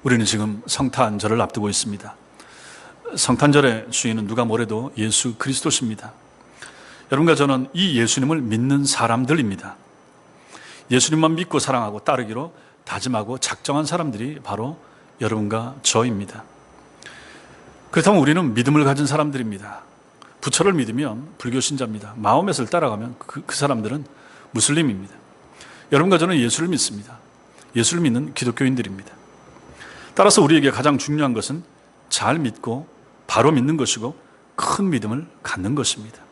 우리는 지금 성탄절을 앞두고 있습니다. 성탄절의 주인은 누가 뭐래도 예수 그리스도십니다. 여러분과 저는 이 예수님을 믿는 사람들입니다. 예수님만 믿고 사랑하고 따르기로 다짐하고 작정한 사람들이 바로 여러분과 저입니다. 그렇다면 우리는 믿음을 가진 사람들입니다. 부처를 믿으면 불교 신자입니다. 마호멧을 따라가면 그 사람들은 무슬림입니다. 여러분과 저는 예수를 믿습니다. 예수를 믿는 기독교인들입니다. 따라서 우리에게 가장 중요한 것은 잘 믿고 바로 믿는 것이고 큰 믿음을 갖는 것입니다.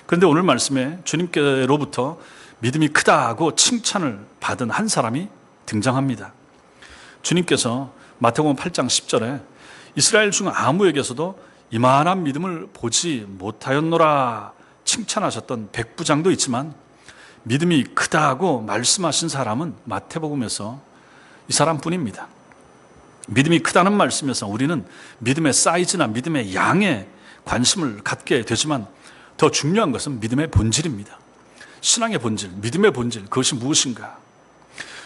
그런데 오늘 말씀에 주님께로부터 믿음이 크다고 칭찬을 받은 한 사람이 등장합니다. 주님께서 마태복음 8장 10절에 이스라엘 중 아무에게서도 이만한 믿음을 보지 못하였노라 칭찬하셨던 백부장도 있지만 믿음이 크다고 말씀하신 사람은 마태복음에서 이 사람뿐입니다. 믿음이 크다는 말씀에서 우리는 믿음의 사이즈나 믿음의 양에 관심을 갖게 되지만 더 중요한 것은 믿음의 본질입니다. 신앙의 본질, 믿음의 본질, 그것이 무엇인가?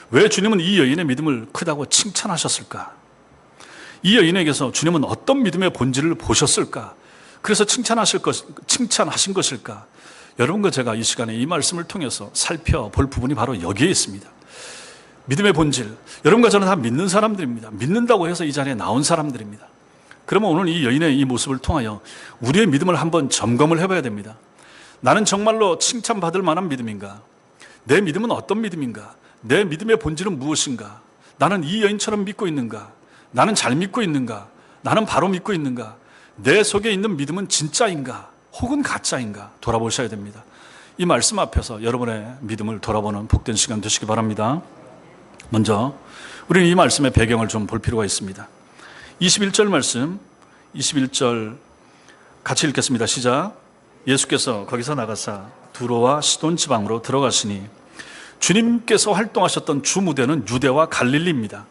왜 주님은 이 여인의 믿음을 크다고 칭찬하셨을까? 이 여인에게서 주님은 어떤 믿음의 본질을 보셨을까? 그래서 칭찬하신 것일까? 여러분과 제가 이 시간에 이 말씀을 통해서 살펴볼 부분이 바로 여기에 있습니다. 믿음의 본질, 여러분과 저는 다 믿는 사람들입니다. 믿는다고 해서 이 자리에 나온 사람들입니다. 그러면 오늘 이 여인의 이 모습을 통하여 우리의 믿음을 한번 점검을 해봐야 됩니다. 나는 정말로 칭찬받을 만한 믿음인가? 내 믿음은 어떤 믿음인가? 내 믿음의 본질은 무엇인가? 나는 이 여인처럼 믿고 있는가? 나는 잘 믿고 있는가? 나는 바로 믿고 있는가? 내 속에 있는 믿음은 진짜인가? 혹은 가짜인가? 돌아보셔야 됩니다. 이 말씀 앞에서 여러분의 믿음을 돌아보는 복된 시간 되시기 바랍니다. 먼저 우리는 이 말씀의 배경을 좀 볼 필요가 있습니다. 21절 말씀, 21절 같이 읽겠습니다. 시작. 예수께서 거기서 나가사 두로와 시돈 지방으로 들어가시니 주님께서 활동하셨던 주 무대는 유대와 갈릴리입니다.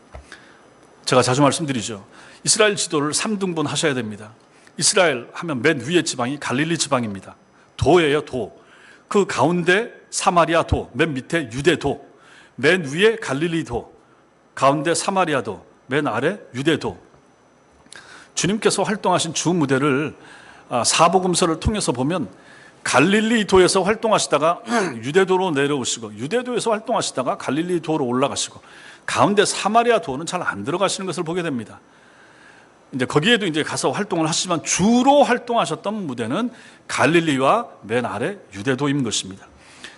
제가 자주 말씀드리죠. 이스라엘 지도를 3등분 하셔야 됩니다. 이스라엘 하면 맨 위에 지방이 갈릴리 지방입니다. 도예요, 도. 그 가운데 사마리아 도, 맨 밑에 유대 도, 맨 위에 갈릴리 도, 가운데 사마리아 도, 맨 아래 유대 도. 주님께서 활동하신 주 무대를 사복음서를 통해서 보면 갈릴리 도에서 활동하시다가 유대도로 내려오시고 유대도에서 활동하시다가 갈릴리 도로 올라가시고 가운데 사마리아 도는 잘 안 들어가시는 것을 보게 됩니다. 이제 거기에도 이제 가서 활동을 하시지만 주로 활동하셨던 무대는 갈릴리와 맨 아래 유대도인 것입니다.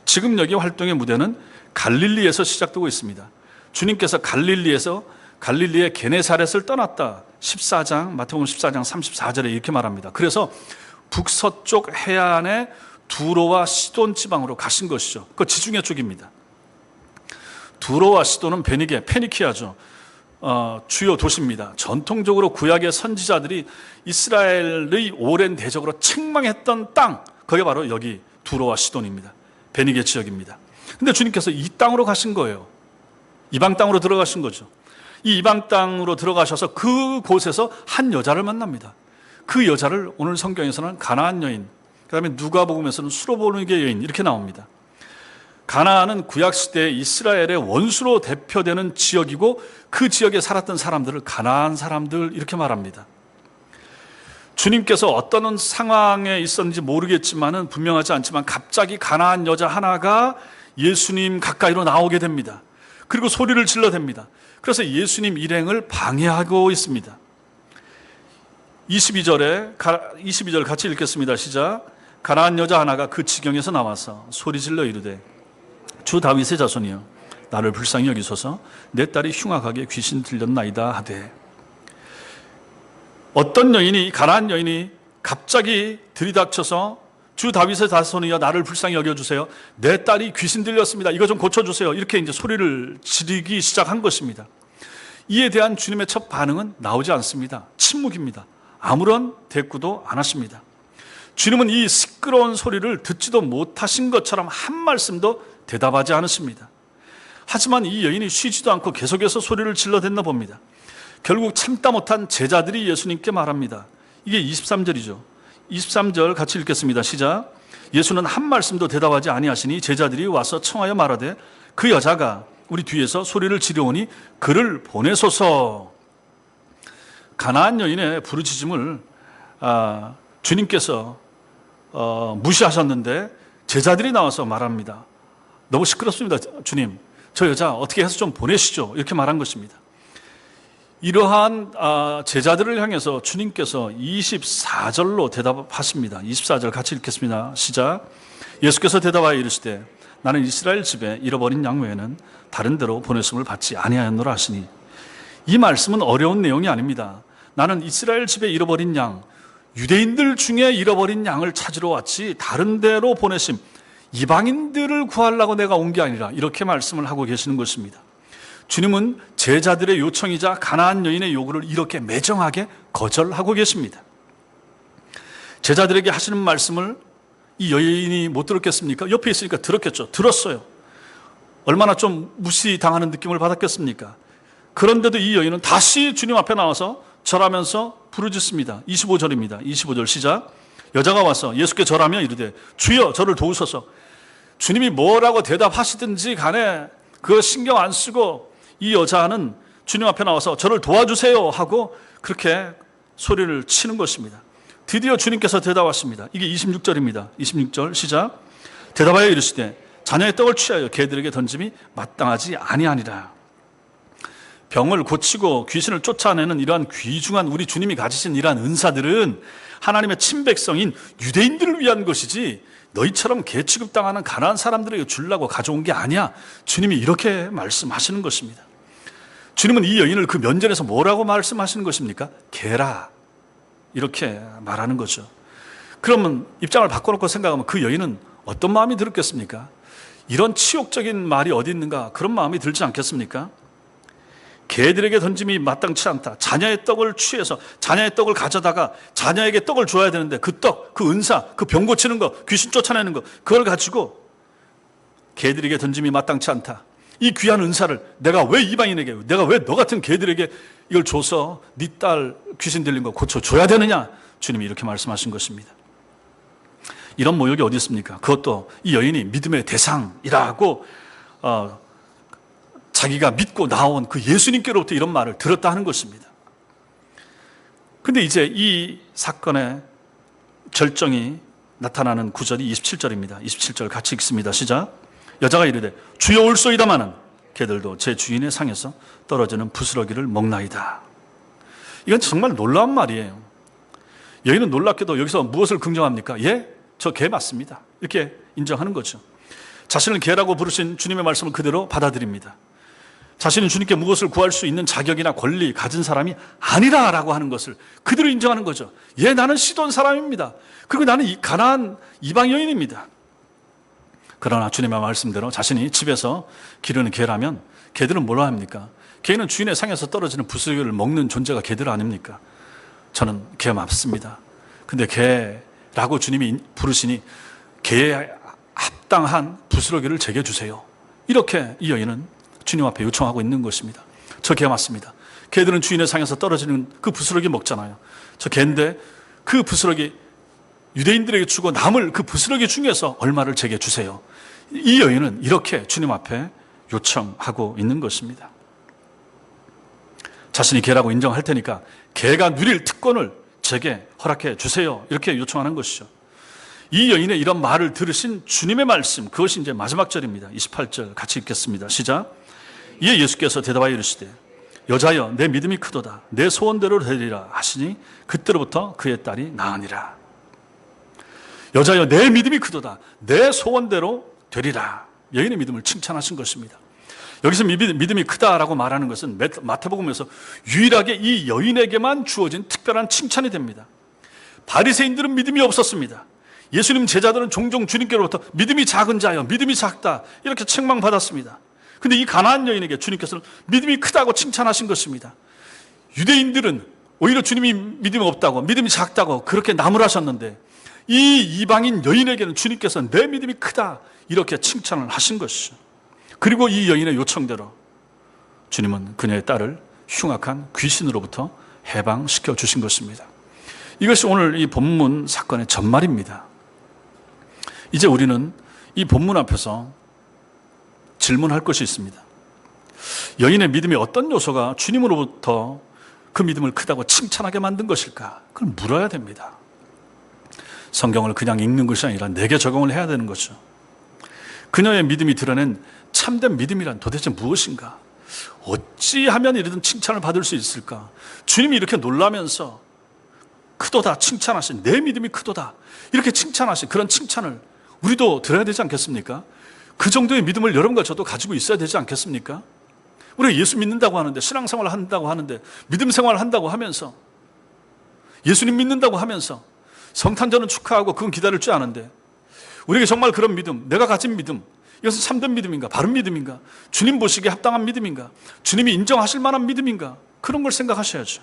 지금 여기 활동의 무대는 갈릴리에서 시작되고 있습니다. 주님께서 갈릴리의 게네사렛을 떠났다. 14장, 마태복음 14장 34절에 이렇게 말합니다. 그래서 북서쪽 해안의 두로와 시돈 지방으로 가신 것이죠. 그 지중해 쪽입니다. 두로와 시돈은 페니키아죠. 주요 도시입니다. 전통적으로 구약의 선지자들이 이스라엘의 오랜 대적으로 책망했던 땅, 그게 바로 여기 두로와 시돈입니다. 베니게 지역입니다. 근데 주님께서 이 땅으로 가신 거예요. 이방 땅으로 들어가신 거죠. 이 이방 땅으로 들어가셔서 그곳에서 한 여자를 만납니다. 그 여자를 오늘 성경에서는 가나안 여인, 그 다음에 누가복음에서는 수로보니게 여인 이렇게 나옵니다. 가나안은 구약시대에 이스라엘의 원수로 대표되는 지역이고 그 지역에 살았던 사람들을 가나안 사람들 이렇게 말합니다. 주님께서 어떤 상황에 있었는지 모르겠지만은 분명하지 않지만 갑자기 가나안 여자 하나가 예수님 가까이로 나오게 됩니다. 그리고 소리를 질러댑니다. 그래서 예수님 일행을 방해하고 있습니다. 22절 같이 읽겠습니다. 시작. 가나안 여자 하나가 그 지경에서 나와서 소리질러 이르되 주 다윗의 자손이여 나를 불쌍히 여기소서 내 딸이 흉악하게 귀신 들렸나이다 하되. 어떤 여인이, 가나안 여인이 갑자기 들이닥쳐서 주 다윗의 자손이여 나를 불쌍히 여겨주세요. 내 딸이 귀신 들렸습니다. 이거 좀 고쳐주세요. 이렇게 이제 소리를 지르기 시작한 것입니다. 이에 대한 주님의 첫 반응은 나오지 않습니다. 침묵입니다. 아무런 대꾸도 안 하십니다. 주님은 이 시끄러운 소리를 듣지도 못하신 것처럼 한 말씀도 대답하지 않으십니다. 하지만 이 여인이 쉬지도 않고 계속해서 소리를 질러댔나 봅니다. 결국 참다 못한 제자들이 예수님께 말합니다. 이게 23절이죠. 23절 같이 읽겠습니다. 시작. 예수는 한 말씀도 대답하지 아니하시니 제자들이 와서 청하여 말하되 그 여자가 우리 뒤에서 소리를 지르오니 그를 보내소서. 가나안 여인의 부르짖음을 주님께서 무시하셨는데 제자들이 나와서 말합니다. 너무 시끄럽습니다. 주님, 저 여자 어떻게 해서 좀 보내시죠. 이렇게 말한 것입니다. 이러한 제자들을 향해서 주님께서 24절로 대답하십니다. 24절 같이 읽겠습니다. 시작. 예수께서 대답하여 이르시되 나는 이스라엘 집에 잃어버린 양 외에는 다른 데로 보냈음을 받지 아니하였노라 하시니, 이 말씀은 어려운 내용이 아닙니다. 나는 이스라엘 집에 잃어버린 양, 유대인들 중에 잃어버린 양을 찾으러 왔지 다른 데로 보내심, 이방인들을 구하려고 내가 온 게 아니라, 이렇게 말씀을 하고 계시는 것입니다. 주님은 제자들의 요청이자 가나안 여인의 요구를 이렇게 매정하게 거절하고 계십니다. 제자들에게 하시는 말씀을 이 여인이 못 들었겠습니까? 옆에 있으니까 들었겠죠. 들었어요. 얼마나 좀 무시당하는 느낌을 받았겠습니까? 그런데도 이 여인은 다시 주님 앞에 나와서 절하면서 부르짖습니다. 25절입니다. 25절 시작. 여자가 와서 예수께 절하며 이르되 주여 저를 도우소서. 주님이 뭐라고 대답하시든지 간에 그거 신경 안 쓰고 이 여자는 주님 앞에 나와서 저를 도와주세요 하고 그렇게 소리를 치는 것입니다. 드디어 주님께서 대답하십니다. 이게 26절입니다. 26절 시작. 대답하여 이르시되 자녀의 떡을 취하여 개들에게 던짐이 마땅하지 아니하니라. 병을 고치고 귀신을 쫓아내는 이러한 귀중한 우리 주님이 가지신 이러한 은사들은 하나님의 친백성인 유대인들을 위한 것이지 너희처럼 개 취급당하는 가난한 사람들에게 주려고 가져온 게 아니야. 주님이 이렇게 말씀하시는 것입니다. 주님은 이 여인을 그 면전에서 뭐라고 말씀하시는 것입니까? 개라, 이렇게 말하는 거죠. 그러면 입장을 바꿔놓고 생각하면 그 여인은 어떤 마음이 들었겠습니까? 이런 치욕적인 말이 어디 있는가, 그런 마음이 들지 않겠습니까? 개들에게 던짐이 마땅치 않다. 자녀의 떡을 취해서 자녀의 떡을 가져다가 자녀에게 떡을 줘야 되는데 그 떡, 그 은사, 그 병 고치는 거, 귀신 쫓아내는 거, 그걸 가지고 개들에게 던짐이 마땅치 않다. 이 귀한 은사를 내가 왜 이방인에게, 내가 왜 너 같은 개들에게 이걸 줘서 네 딸 귀신 들린 거 고쳐줘야 되느냐? 주님이 이렇게 말씀하신 것입니다. 이런 모욕이 어디 있습니까? 그것도 이 여인이 믿음의 대상이라고 자기가 믿고 나온 그 예수님께로부터 이런 말을 들었다 하는 것입니다. 그런데 이제 이 사건의 결정이 나타나는 구절이 27절입니다. 27절 같이 읽습니다. 시작. 여자가 이르되 주여 올소이다마는 개들도 제 주인의 상에서 떨어지는 부스러기를 먹나이다. 이건 정말 놀라운 말이에요. 여인은 놀랍게도 여기서 무엇을 긍정합니까? 예, 저 개 맞습니다. 이렇게 인정하는 거죠. 자신을 개라고 부르신 주님의 말씀을 그대로 받아들입니다. 자신은 주님께 무엇을 구할 수 있는 자격이나 권리 가진 사람이 아니라라고 하는 것을 그대로 인정하는 거죠. 예, 나는 시돈 사람입니다. 그리고 나는 이 가나안 이방 여인입니다. 그러나 주님의 말씀대로 자신이 집에서 기르는 개라면 개들은 뭐라 합니까? 개는 주인의 상에서 떨어지는 부스러기를 먹는 존재가 개들 아닙니까? 저는 개 맞습니다. 근데 개라고 주님이 부르시니 개에 합당한 부스러기를 제게 주세요. 이렇게 이 여인은 주님 앞에 요청하고 있는 것입니다. 저 개 맞습니다. 개들은 주인의 상에서 떨어지는 그 부스러기 먹잖아요. 저 개인데 그 부스러기 유대인들에게 주고 남을 그 부스러기 중에서 얼마를 제게 주세요. 이 여인은 이렇게 주님 앞에 요청하고 있는 것입니다. 자신이 개라고 인정할 테니까 개가 누릴 특권을 제게 허락해 주세요. 이렇게 요청하는 것이죠. 이 여인의 이런 말을 들으신 주님의 말씀, 그것이 이제 마지막 절입니다. 28절 같이 읽겠습니다. 시작. 이에 예수께서 대답하여 이르시되 여자여 내 믿음이 크도다. 내 소원대로 되리라 하시니 그때로부터 그의 딸이 나으니라. 여자여 내 믿음이 크도다. 내 소원대로 되리라. 여인의 믿음을 칭찬하신 것입니다. 여기서 믿음이 크다라고 말하는 것은 마태복음에서 유일하게 이 여인에게만 주어진 특별한 칭찬이 됩니다. 바리새인들은 믿음이 없었습니다. 예수님 제자들은 종종 주님께로부터 믿음이 작은 자여, 믿음이 작다 이렇게 책망받았습니다. 근데 이 가나안 여인에게 주님께서는 믿음이 크다고 칭찬하신 것입니다. 유대인들은 오히려 주님이 믿음이 없다고, 믿음이 작다고 그렇게 나무라셨는데 이 이방인 여인에게는 주님께서 내 믿음이 크다 이렇게 칭찬을 하신 것이죠. 그리고 이 여인의 요청대로 주님은 그녀의 딸을 흉악한 귀신으로부터 해방시켜 주신 것입니다. 이것이 오늘 이 본문 사건의 전말입니다. 이제 우리는 이 본문 앞에서 질문할 것이 있습니다. 여인의 믿음의 어떤 요소가 주님으로부터 그 믿음을 크다고 칭찬하게 만든 것일까? 그걸 물어야 됩니다. 성경을 그냥 읽는 것이 아니라 내게 적용을 해야 되는 거죠. 그녀의 믿음이 드러낸 참된 믿음이란 도대체 무엇인가? 어찌하면 이러든 칭찬을 받을 수 있을까? 주님이 이렇게 놀라면서 크도다 칭찬하신, 내 믿음이 크도다 이렇게 칭찬하신 그런 칭찬을 우리도 들어야 되지 않겠습니까? 그 정도의 믿음을 여러분과 저도 가지고 있어야 되지 않겠습니까? 우리가 예수 믿는다고 하는데, 신앙생활을 한다고 하는데, 믿음 생활을 한다고 하면서, 예수님 믿는다고 하면서 성탄절은 축하하고 그건 기다릴 줄 아는데, 우리에게 정말 그런 믿음, 내가 가진 믿음, 이것은 참된 믿음인가? 바른 믿음인가? 주님 보시기에 합당한 믿음인가? 주님이 인정하실 만한 믿음인가? 그런 걸 생각하셔야죠.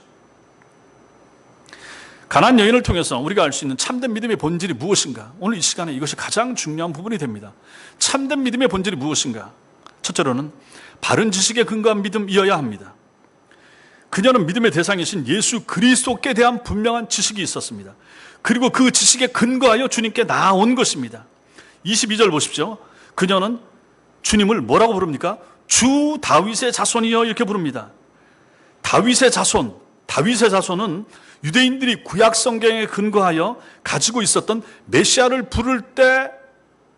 가나안 여인을 통해서 우리가 알 수 있는 참된 믿음의 본질이 무엇인가? 오늘 이 시간에 이것이 가장 중요한 부분이 됩니다. 참된 믿음의 본질이 무엇인가? 첫째로는 바른 지식에 근거한 믿음이어야 합니다. 그녀는 믿음의 대상이신 예수 그리스도께 대한 분명한 지식이 있었습니다. 그리고 그 지식에 근거하여 주님께 나아온 것입니다. 22절 보십시오. 그녀는 주님을 뭐라고 부릅니까? 주 다윗의 자손이여 이렇게 부릅니다. 다윗의 자손, 다윗의 자손은 유대인들이 구약 성경에 근거하여 가지고 있었던 메시아를 부를 때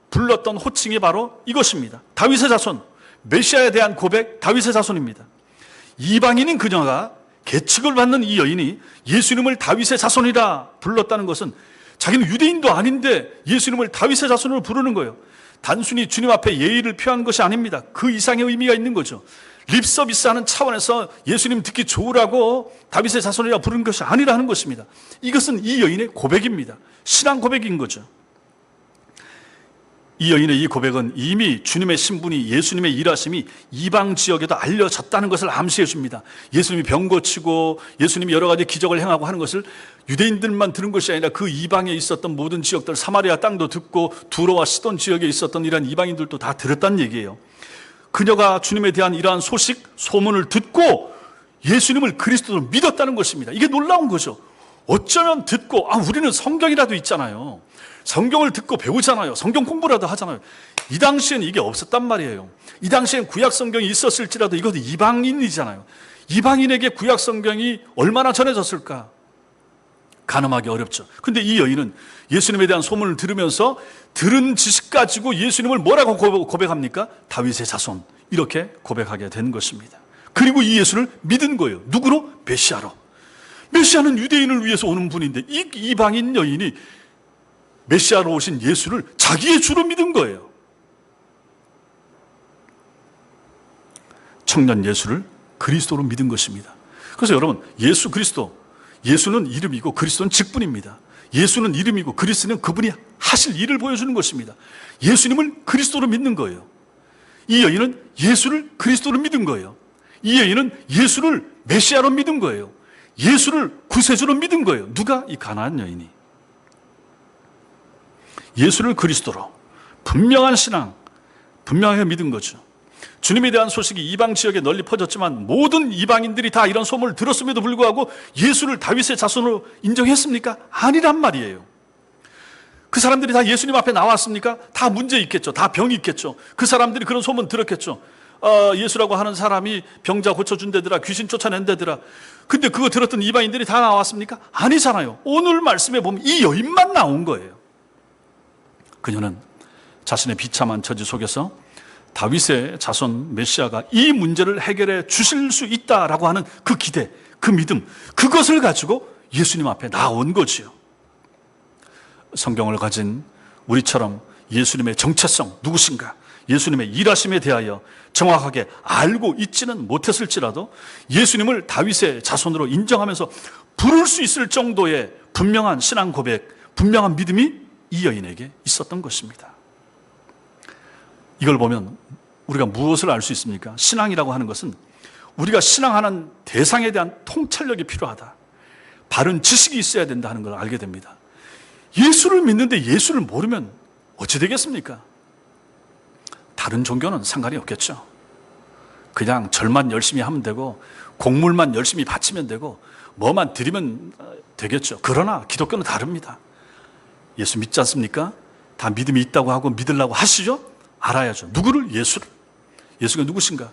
불렀던 호칭이 바로 이것입니다. 다윗의 자손, 메시아에 대한 고백, 다윗의 자손입니다. 이방인인 그녀가 계측을 받는 이 여인이 예수님을 다윗의 자손이라 불렀다는 것은 자기는 유대인도 아닌데 예수님을 다윗의 자손으로 부르는 거예요. 단순히 주님 앞에 예의를 표한 것이 아닙니다. 그 이상의 의미가 있는 거죠. 립서비스하는 차원에서 예수님 듣기 좋으라고 다윗의 자손이라 부르는 것이 아니라는 것입니다. 이것은 이 여인의 고백입니다. 신앙 고백인 거죠. 이 여인의 이 고백은 이미 주님의 신분이, 예수님의 일하심이 이방 지역에도 알려졌다는 것을 암시해 줍니다. 예수님이 병 고치고 예수님이 여러 가지 기적을 행하고 하는 것을 유대인들만 들은 것이 아니라 그 이방에 있었던 모든 지역들, 사마리아 땅도 듣고 두로와 시돈 지역에 있었던 이런 이방인들도 다 들었다는 얘기예요. 그녀가 주님에 대한 이러한 소식, 소문을 듣고 예수님을 그리스도로 믿었다는 것입니다. 이게 놀라운 거죠. 어쩌면 듣고, 우리는 성경이라도 있잖아요. 성경을 듣고 배우잖아요. 성경 공부라도 하잖아요. 이 당시엔 이게 없었단 말이에요. 이 당시엔 구약 성경이 있었을지라도 이것도 이방인이잖아요. 이방인에게 구약 성경이 얼마나 전해졌을까? 가늠하기 어렵죠. 근데 이 여인은 예수님에 대한 소문을 들으면서 들은 지식 가지고 예수님을 뭐라고 고백합니까? 다윗의 자손, 이렇게 고백하게 된 것입니다. 그리고 이 예수를 믿은 거예요. 누구로? 메시아로. 메시아는 유대인을 위해서 오는 분인데 이 이방인 여인이 메시아로 오신 예수를 자기의 주로 믿은 거예요. 청년 예수를 그리스도로 믿은 것입니다. 그래서 여러분, 예수 그리스도, 예수는 이름이고 그리스도는 직분입니다. 예수는 이름이고 그리스도는 그분이 하실 일을 보여주는 것입니다. 예수님을 그리스도로 믿는 거예요. 이 여인은 예수를 그리스도로 믿은 거예요. 이 여인은 예수를 메시아로 믿은 거예요. 예수를 구세주로 믿은 거예요. 누가? 이 가나안 여인이. 예수를 그리스도로 분명한 신앙, 분명하게 믿은 거죠. 주님에 대한 소식이 이방 지역에 널리 퍼졌지만 모든 이방인들이 다 이런 소문을 들었음에도 불구하고 예수를 다윗의 자손으로 인정했습니까? 아니란 말이에요. 그 사람들이 다 예수님 앞에 나왔습니까? 다 문제 있겠죠. 다 병이 있겠죠. 그 사람들이 그런 소문 들었겠죠. 예수라고 하는 사람이 병자 고쳐준다더라, 귀신 쫓아낸다더라. 근데 그거 들었던 이방인들이 다 나왔습니까? 아니잖아요. 오늘 말씀에 보면 이 여인만 나온 거예요. 그녀는 자신의 비참한 처지 속에서 다윗의 자손 메시아가 이 문제를 해결해 주실 수 있다라고 하는 그 기대, 그 믿음, 그것을 가지고 예수님 앞에 나온 거지요. 성경을 가진 우리처럼 예수님의 정체성, 누구신가, 예수님의 일하심에 대하여 정확하게 알고 있지는 못했을지라도 예수님을 다윗의 자손으로 인정하면서 부를 수 있을 정도의 분명한 신앙 고백, 분명한 믿음이 이 여인에게 있었던 것입니다. 이걸 보면 우리가 무엇을 알 수 있습니까? 신앙이라고 하는 것은 우리가 신앙하는 대상에 대한 통찰력이 필요하다, 바른 지식이 있어야 된다 하는 걸 알게 됩니다. 예수를 믿는데 예수를 모르면 어찌 되겠습니까? 다른 종교는 상관이 없겠죠. 그냥 절만 열심히 하면 되고 곡물만 열심히 바치면 되고 뭐만 드리면 되겠죠. 그러나 기독교는 다릅니다. 예수 믿지 않습니까? 다 믿음이 있다고 하고 믿으려고 하시죠? 알아야죠. 누구를? 예수를. 예수가 누구신가?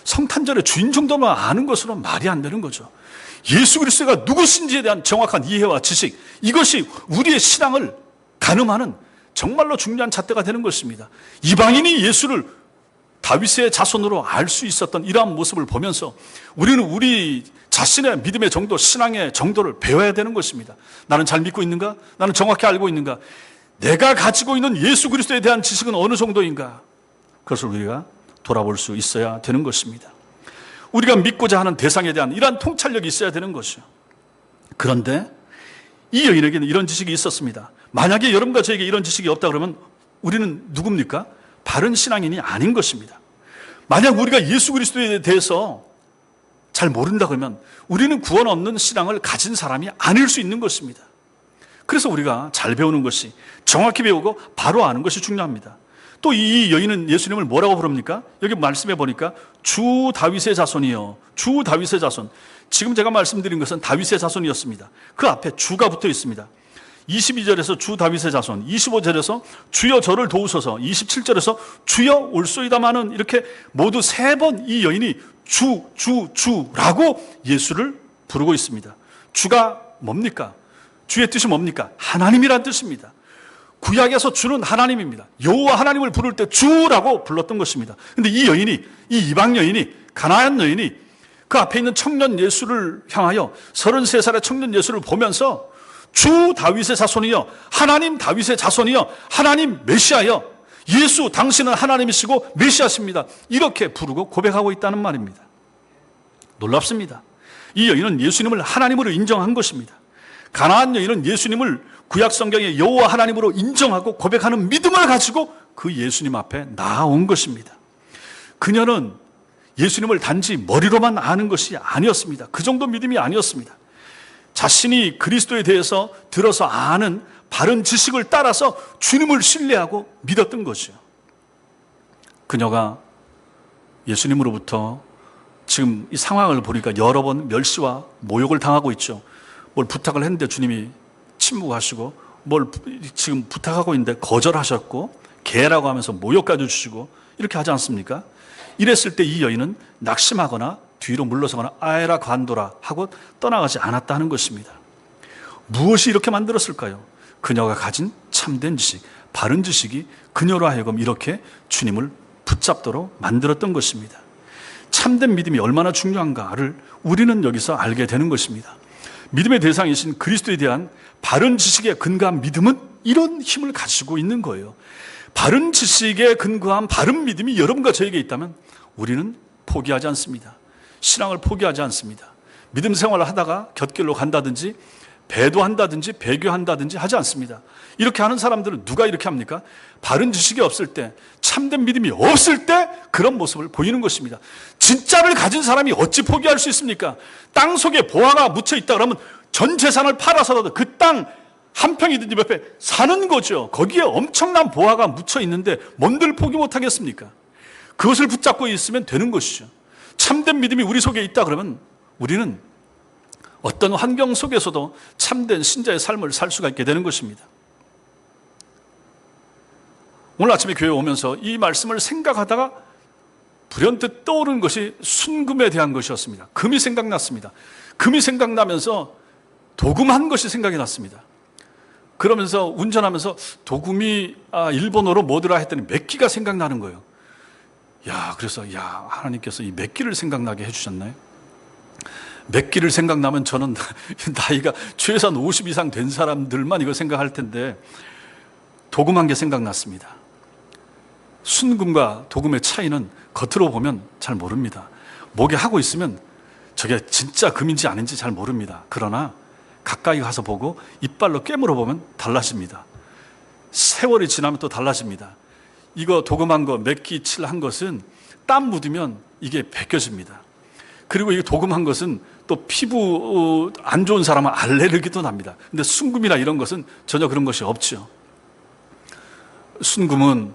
성탄절의 주인 정도만 아는 것으로는 말이 안 되는 거죠. 예수 그리스도가 누구신지에 대한 정확한 이해와 지식, 이것이 우리의 신앙을 가늠하는 정말로 중요한 잣대가 되는 것입니다. 이방인이 예수를 다윗의 자손으로 알 수 있었던 이러한 모습을 보면서 우리는 우리 자신의 믿음의 정도, 신앙의 정도를 배워야 되는 것입니다. 나는 잘 믿고 있는가? 나는 정확히 알고 있는가? 내가 가지고 있는 예수 그리스도에 대한 지식은 어느 정도인가? 그것을 우리가 돌아볼 수 있어야 되는 것입니다. 우리가 믿고자 하는 대상에 대한 이러한 통찰력이 있어야 되는 것이죠. 그런데 이 여인에게는 이런 지식이 있었습니다. 만약에 여러분과 저에게 이런 지식이 없다 그러면 우리는 누굽니까? 바른 신앙인이 아닌 것입니다. 만약 우리가 예수 그리스도에 대해서 잘 모른다 그러면 우리는 구원 없는 신앙을 가진 사람이 아닐 수 있는 것입니다. 그래서 우리가 잘 배우는 것이, 정확히 배우고 바로 아는 것이 중요합니다. 또 이 여인은 예수님을 뭐라고 부릅니까? 여기 말씀해 보니까 주 다윗의 자손이요, 주 다윗의 자손. 지금 제가 말씀드린 것은 다윗의 자손이었습니다. 그 앞에 주가 붙어 있습니다. 22절에서 주 다윗의 자손, 25절에서 주여 저를 도우소서, 27절에서 주여 올소이다마는, 이렇게 모두 3번 이 여인이 주라고 예수를 부르고 있습니다. 주가 뭡니까? 주의 뜻이 뭡니까? 하나님이란 뜻입니다. 구약에서 주는 하나님입니다. 여호와 하나님을 부를 때 주라고 불렀던 것입니다. 그런데 이 여인이, 이 이방 여인이, 가나안 여인이 그 앞에 있는 청년 예수를 향하여 33살의 청년 예수를 보면서 주 다윗의 자손이여, 하나님 다윗의 자손이여, 하나님 메시아여, 예수 당신은 하나님이시고 메시아십니다, 이렇게 부르고 고백하고 있다는 말입니다. 놀랍습니다. 이 여인은 예수님을 하나님으로 인정한 것입니다. 가나안 여인은 예수님을 구약 성경의 여호와 하나님으로 인정하고 고백하는 믿음을 가지고 그 예수님 앞에 나아온 것입니다. 그녀는 예수님을 단지 머리로만 아는 것이 아니었습니다. 그 정도 믿음이 아니었습니다. 자신이 그리스도에 대해서 들어서 아는 바른 지식을 따라서 주님을 신뢰하고 믿었던 것이요. 그녀가 예수님으로부터 지금 이 상황을 보니까 여러 번 멸시와 모욕을 당하고 있죠. 뭘 부탁을 했는데 주님이 침묵하시고, 뭘 지금 부탁하고 있는데 거절하셨고, 개라고 하면서 모욕까지 주시고, 이렇게 하지 않습니까? 이랬을 때 이 여인은 낙심하거나 뒤로 물러서거나 아에라 관도라 하고 떠나가지 않았다는 것입니다. 무엇이 이렇게 만들었을까요? 그녀가 가진 참된 지식, 바른 지식이 그녀로 하여금 이렇게 주님을 붙잡도록 만들었던 것입니다. 참된 믿음이 얼마나 중요한가를 우리는 여기서 알게 되는 것입니다. 믿음의 대상이신 그리스도에 대한 바른 지식에 근거한 믿음은 이런 힘을 가지고 있는 거예요. 바른 지식에 근거한 바른 믿음이 여러분과 저에게 있다면 우리는 포기하지 않습니다. 신앙을 포기하지 않습니다. 믿음 생활을 하다가 곁길로 간다든지 배도한다든지 배교한다든지 하지 않습니다. 이렇게 하는 사람들은 누가 이렇게 합니까? 바른 지식이 없을 때, 참된 믿음이 없을 때 그런 모습을 보이는 것입니다. 진짜를 가진 사람이 어찌 포기할 수 있습니까? 땅 속에 보화가 묻혀 있다 그러면 전 재산을 팔아서라도 그 땅 한 평이든지 몇 평 사는 거죠. 거기에 엄청난 보화가 묻혀 있는데 뭔들 포기 못하겠습니까? 그것을 붙잡고 있으면 되는 것이죠. 참된 믿음이 우리 속에 있다 그러면 우리는 어떤 환경 속에서도 참된 신자의 삶을 살 수가 있게 되는 것입니다. 오늘 아침에 교회 오면서 이 말씀을 생각하다가 불현듯 떠오른 것이 순금에 대한 것이었습니다. 금이 생각났습니다. 금이 생각나면서 도금한 것이 생각이 났습니다. 그러면서 운전하면서 도금이 일본어로 뭐더라 했더니 메끼가 생각나는 거예요. 그래서 하나님께서 이 메끼를 생각나게 해주셨나요? 메끼를 생각나면 저는 나이가 최소한 50 이상 된 사람들만 이거 생각할 텐데 도금한 게 생각났습니다. 순금과 도금의 차이는 겉으로 보면 잘 모릅니다. 목에 하고 있으면 저게 진짜 금인지 아닌지 잘 모릅니다. 그러나 가까이 가서 보고 이빨로 깨물어 보면 달라집니다. 세월이 지나면 또 달라집니다. 이거 도금한 거, 메끼 칠한 것은 땀 묻으면 이게 벗겨집니다. 그리고 이 도금한 것은 또 피부 안 좋은 사람은 알레르기도 납니다. 근데 순금이나 이런 것은 전혀 그런 것이 없죠. 순금은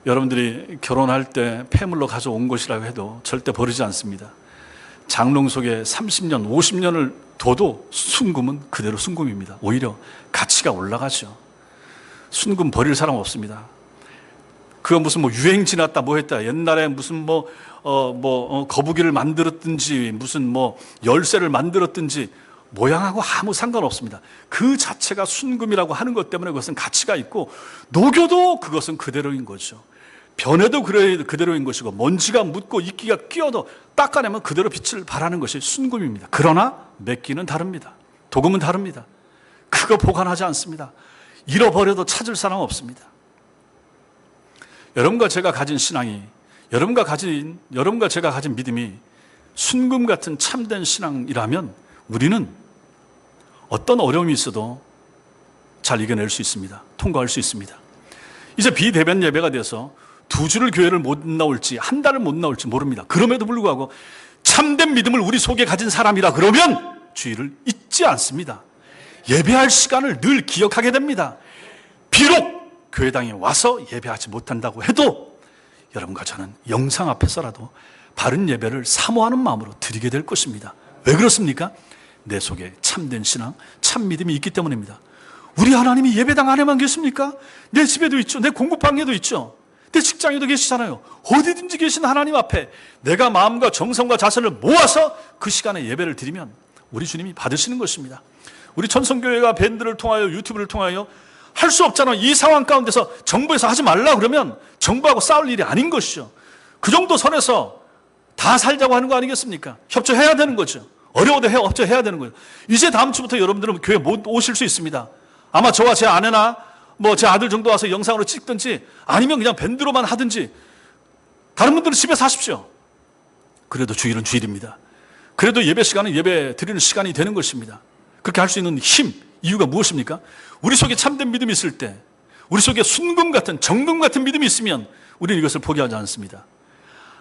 여러분들이 결혼할 때 폐물로 가져온 것이라고 해도 절대 버리지 않습니다. 장롱 속에 30년, 50년을 둬도 순금은 그대로 순금입니다. 오히려 가치가 올라가죠. 순금 버릴 사람 없습니다. 그거 무슨 뭐 유행 지났다 뭐 했다. 옛날에 무슨 거북이를 만들었든지 무슨 뭐 열쇠를 만들었든지 모양하고 아무 상관없습니다. 그 자체가 순금이라고 하는 것 때문에 그것은 가치가 있고, 녹여도 그것은 그대로인 거죠. 변해도 그대로인 것이고, 먼지가 묻고 이끼가 끼어도 닦아내면 그대로 빛을 발하는 것이 순금입니다. 그러나 맺기는 다릅니다. 도금은 다릅니다. 그거 보관하지 않습니다. 잃어버려도 찾을 사람 없습니다. 여러분과 제가 가진 신앙이, 여러분과 제가 가진 믿음이 순금 같은 참된 신앙이라면 우리는 어떤 어려움이 있어도 잘 이겨낼 수 있습니다. 통과할 수 있습니다. 이제 비대면 예배가 돼서 2주를 교회를 못 나올지 한 달을 못 나올지 모릅니다. 그럼에도 불구하고 참된 믿음을 우리 속에 가진 사람이라 그러면 주의를 잊지 않습니다. 예배할 시간을 늘 기억하게 됩니다. 비록 교회당에 와서 예배하지 못한다고 해도 여러분과 저는 영상 앞에서라도 바른 예배를 사모하는 마음으로 드리게 될 것입니다. 왜 그렇습니까? 내 속에 참된 신앙, 참 믿음이 있기 때문입니다. 우리 하나님이 예배당 안에만 계십니까? 내 집에도 있죠. 내 공부방에도 있죠. 내 직장에도 계시잖아요. 어디든지 계신 하나님 앞에 내가 마음과 정성과 자세를 모아서 그 시간에 예배를 드리면 우리 주님이 받으시는 것입니다. 우리 천성교회가 밴드를 통하여 유튜브를 통하여 할 수 없잖아요. 이 상황 가운데서 정부에서 하지 말라 그러면 정부하고 싸울 일이 아닌 것이죠. 그 정도 선에서 다 살자고 하는 거 아니겠습니까? 협조해야 되는 거죠. 어려워도 협조해야 되는 거예요. 이제 다음 주부터 여러분들은 교회 못 오실 수 있습니다. 아마 저와 제 아내나 제 아들 정도 와서 영상으로 찍든지 아니면 그냥 밴드로만 하든지 다른 분들은 집에서 하십시오. 그래도 주일은 주일입니다. 그래도 예배 시간은 예배 드리는 시간이 되는 것입니다. 그렇게 할 수 있는 힘, 이유가 무엇입니까? 우리 속에 참된 믿음이 있을 때, 우리 속에 순금 같은 정금 같은 믿음이 있으면 우리는 이것을 포기하지 않습니다.